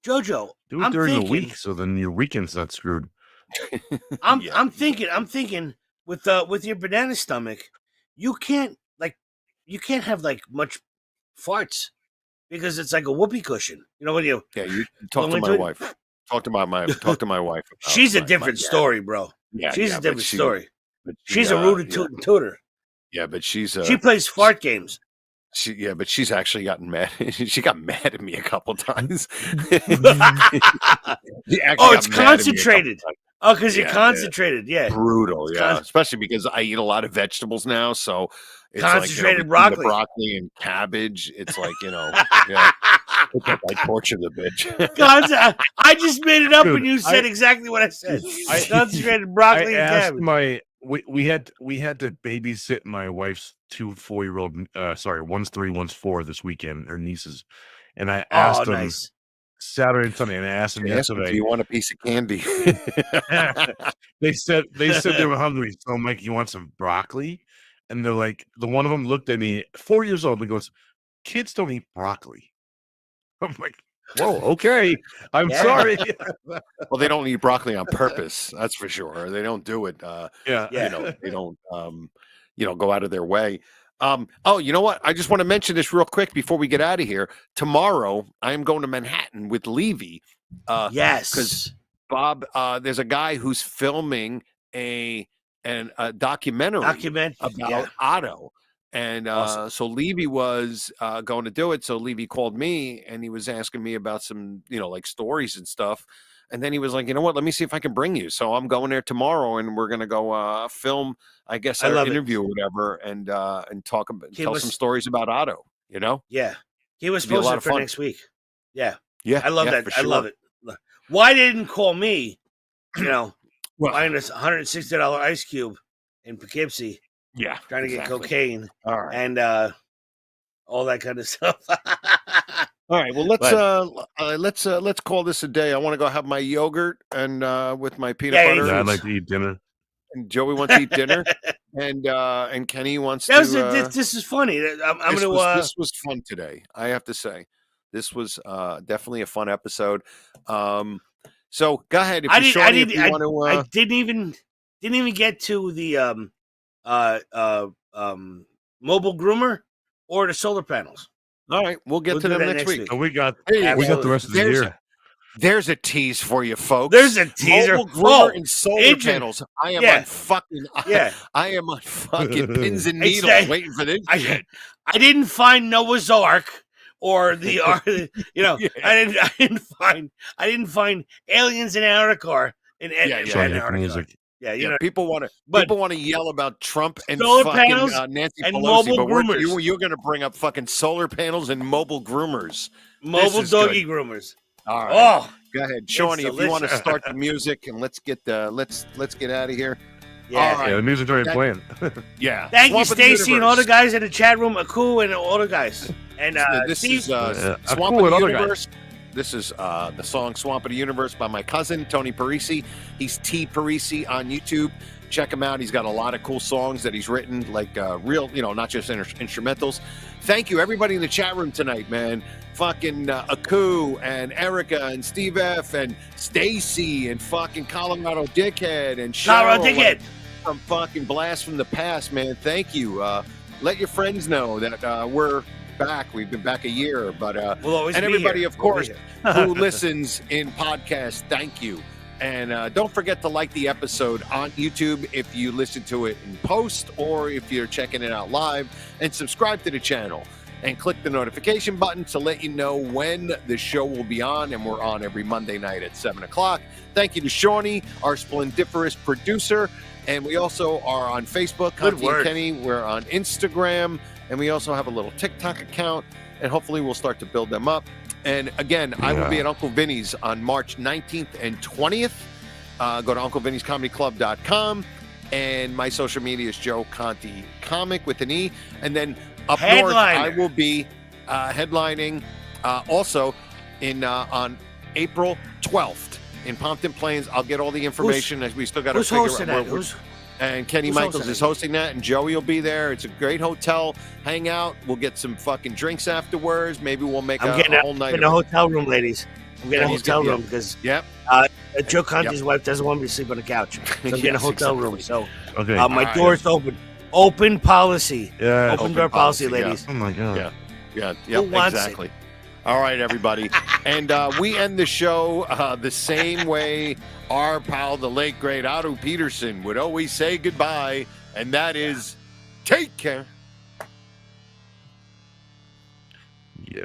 Jojo. Do it during the week, so then your weekend's not screwed. I'm thinking with your banana stomach, you can't have like much farts because it's like a whoopee cushion. You know what you? Yeah, you talk to my wife. Talk to my wife. She's a different story, bro. Yeah, she's a different story. But She's a rooted tutor. Yeah, but she's she plays fart games. But she's actually gotten mad. She got mad at me a couple times. It's concentrated. Oh, because you're concentrated. Yeah. Brutal. Yeah. Especially because I eat a lot of vegetables now. So it's concentrated like, broccoli and cabbage. It's like, yeah. I torture the bitch. I just made it up when you said exactly what I said. Concentrated broccoli and cabbage. We had to babysit my wife's 2 4-year-old. One's 3, one's 4 this weekend. Her nieces, and I asked them Saturday and Sunday, and I asked them yesterday, "Do you want a piece of candy?" They said they were hungry. So I'm like, "You want some broccoli?" And they're like, the one of them looked at me, 4 years old, and goes, "Kids don't eat broccoli." I'm like, whoa, okay. I'm sorry. Well, they don't eat broccoli on purpose. That's for sure. They don't do it. They don't, go out of their way. You know what? I just want to mention this real quick before we get out of here. Tomorrow, I am going to Manhattan with Levy. Yes. Because Bob, there's a guy who's filming a documentary about Otto. And Awesome. so Levy was going to do it. So Levy called me and he was asking me about some, like stories and stuff. And then he was like, you know what? Let me see if I can bring you. So I'm going there tomorrow, and we're gonna go film, I guess, I our love it. interview or whatever, and talk about, tell some was- stories about Otto. Yeah. He was It'd be a lot posted of for fun. next week. Yeah. Yeah, I love yeah, that. for I love sure. it. Why didn't call me? Well- buying this $160 ice cube in Poughkeepsie. Yeah, trying to get exactly. cocaine. All right. And all that kind of stuff. All right. Well, let's call this a day. I want to go have my yogurt and with my peanut butter. Yeah, I'd like to eat dinner. And Joey wants to eat dinner, and Kenny wants That to. was this is funny. I'm this gonna. was, this was fun today. I have to say, this was definitely a fun episode. So go ahead. If I didn't even get to the mobile groomer or the solar panels. All right, we'll get to do them that next week. Oh, we got Absolutely. the rest of the year. There's a tease for you, folks. There's a teaser. Mobile groomer and solar Adrian. panels. I am Yeah. on fucking. Yeah. I am on fucking pins and It's needles that- waiting for this shit. I didn't find Noah's Ark or the Yeah. I didn't find aliens in Antarctica in Sonic Antarctica. music. Yeah, Yeah, people want to yell about Trump and solar fucking panels Nancy and Pelosi, mobile but groomers. you're going to bring up fucking solar panels and mobile groomers. Mobile This is doggy good. groomers. All right. Oh, go ahead, Shawnee. If you want to delicious. start the music and let's get let's get out of here. Yeah. All right. Yeah, the music's already playing. Yeah. Thank you, Swamp of the Stacy, and all the Universe. guys in the chat room. Aku and all the guys. And This Steve, is Yeah, Swamp cool of the and other Universe. This is the song Swamp of the Universe by my cousin, Tony Parisi. He's T. Parisi on YouTube. Check him out. He's got a lot of cool songs that he's written, like real, not just instrumentals. Thank you, everybody in the chat room tonight, man. Fucking Aku and Erica and Steve F. and Stacy and fucking Colorado Dickhead and Colorado Cheryl Dickhead. from fucking Blast from the Past, man. Thank you. Let your friends know that we're back. We've been back a year, but we'll always and be everybody, here. of We'll be course, here. who listens in podcast, thank you. And don't forget to like the episode on YouTube if you listen to it in post or if you're checking it out live, and subscribe to the channel and click the notification button to let you know when the show will be on, and we're on every Monday night at 7 o'clock. Thank you to Shawnee, our splendiferous producer, and we also are on Facebook, Good Conte and word. Kenny. We're on Instagram, and we also have a little TikTok account, and hopefully we'll start to build them up. And again, I will be at Uncle Vinny's on March 19th and 20th. Go to UncleVinny'sComedyClub.com, and my social media is Joe Conte Comic with an E. And then up north, I will be headlining also in on April 12th in Pompton Plains. I'll get all the information as we still got to Who's figure hosting out. that? And Kenny who's Michaels hosting is it? hosting that, and Joey will be there. It's a great hotel. Hang out. We'll get some fucking drinks afterwards. Maybe we'll make I'm a getting whole night in of a it. hotel room, ladies. I'm getting a He's hotel getting- room because Yep. Joe Conte's wife doesn't want me to sleep on the couch. So I'm getting a Yes, hotel room. exactly. So Okay. my All right. door's open. Open policy. Yeah. Open door policy, policy, yeah. ladies. Oh my god. Yeah. Who wants Exactly. All right, everybody. And we end the show the same way our pal, the late, great Otto Peterson, would always say goodbye, and that is take care. Yeah.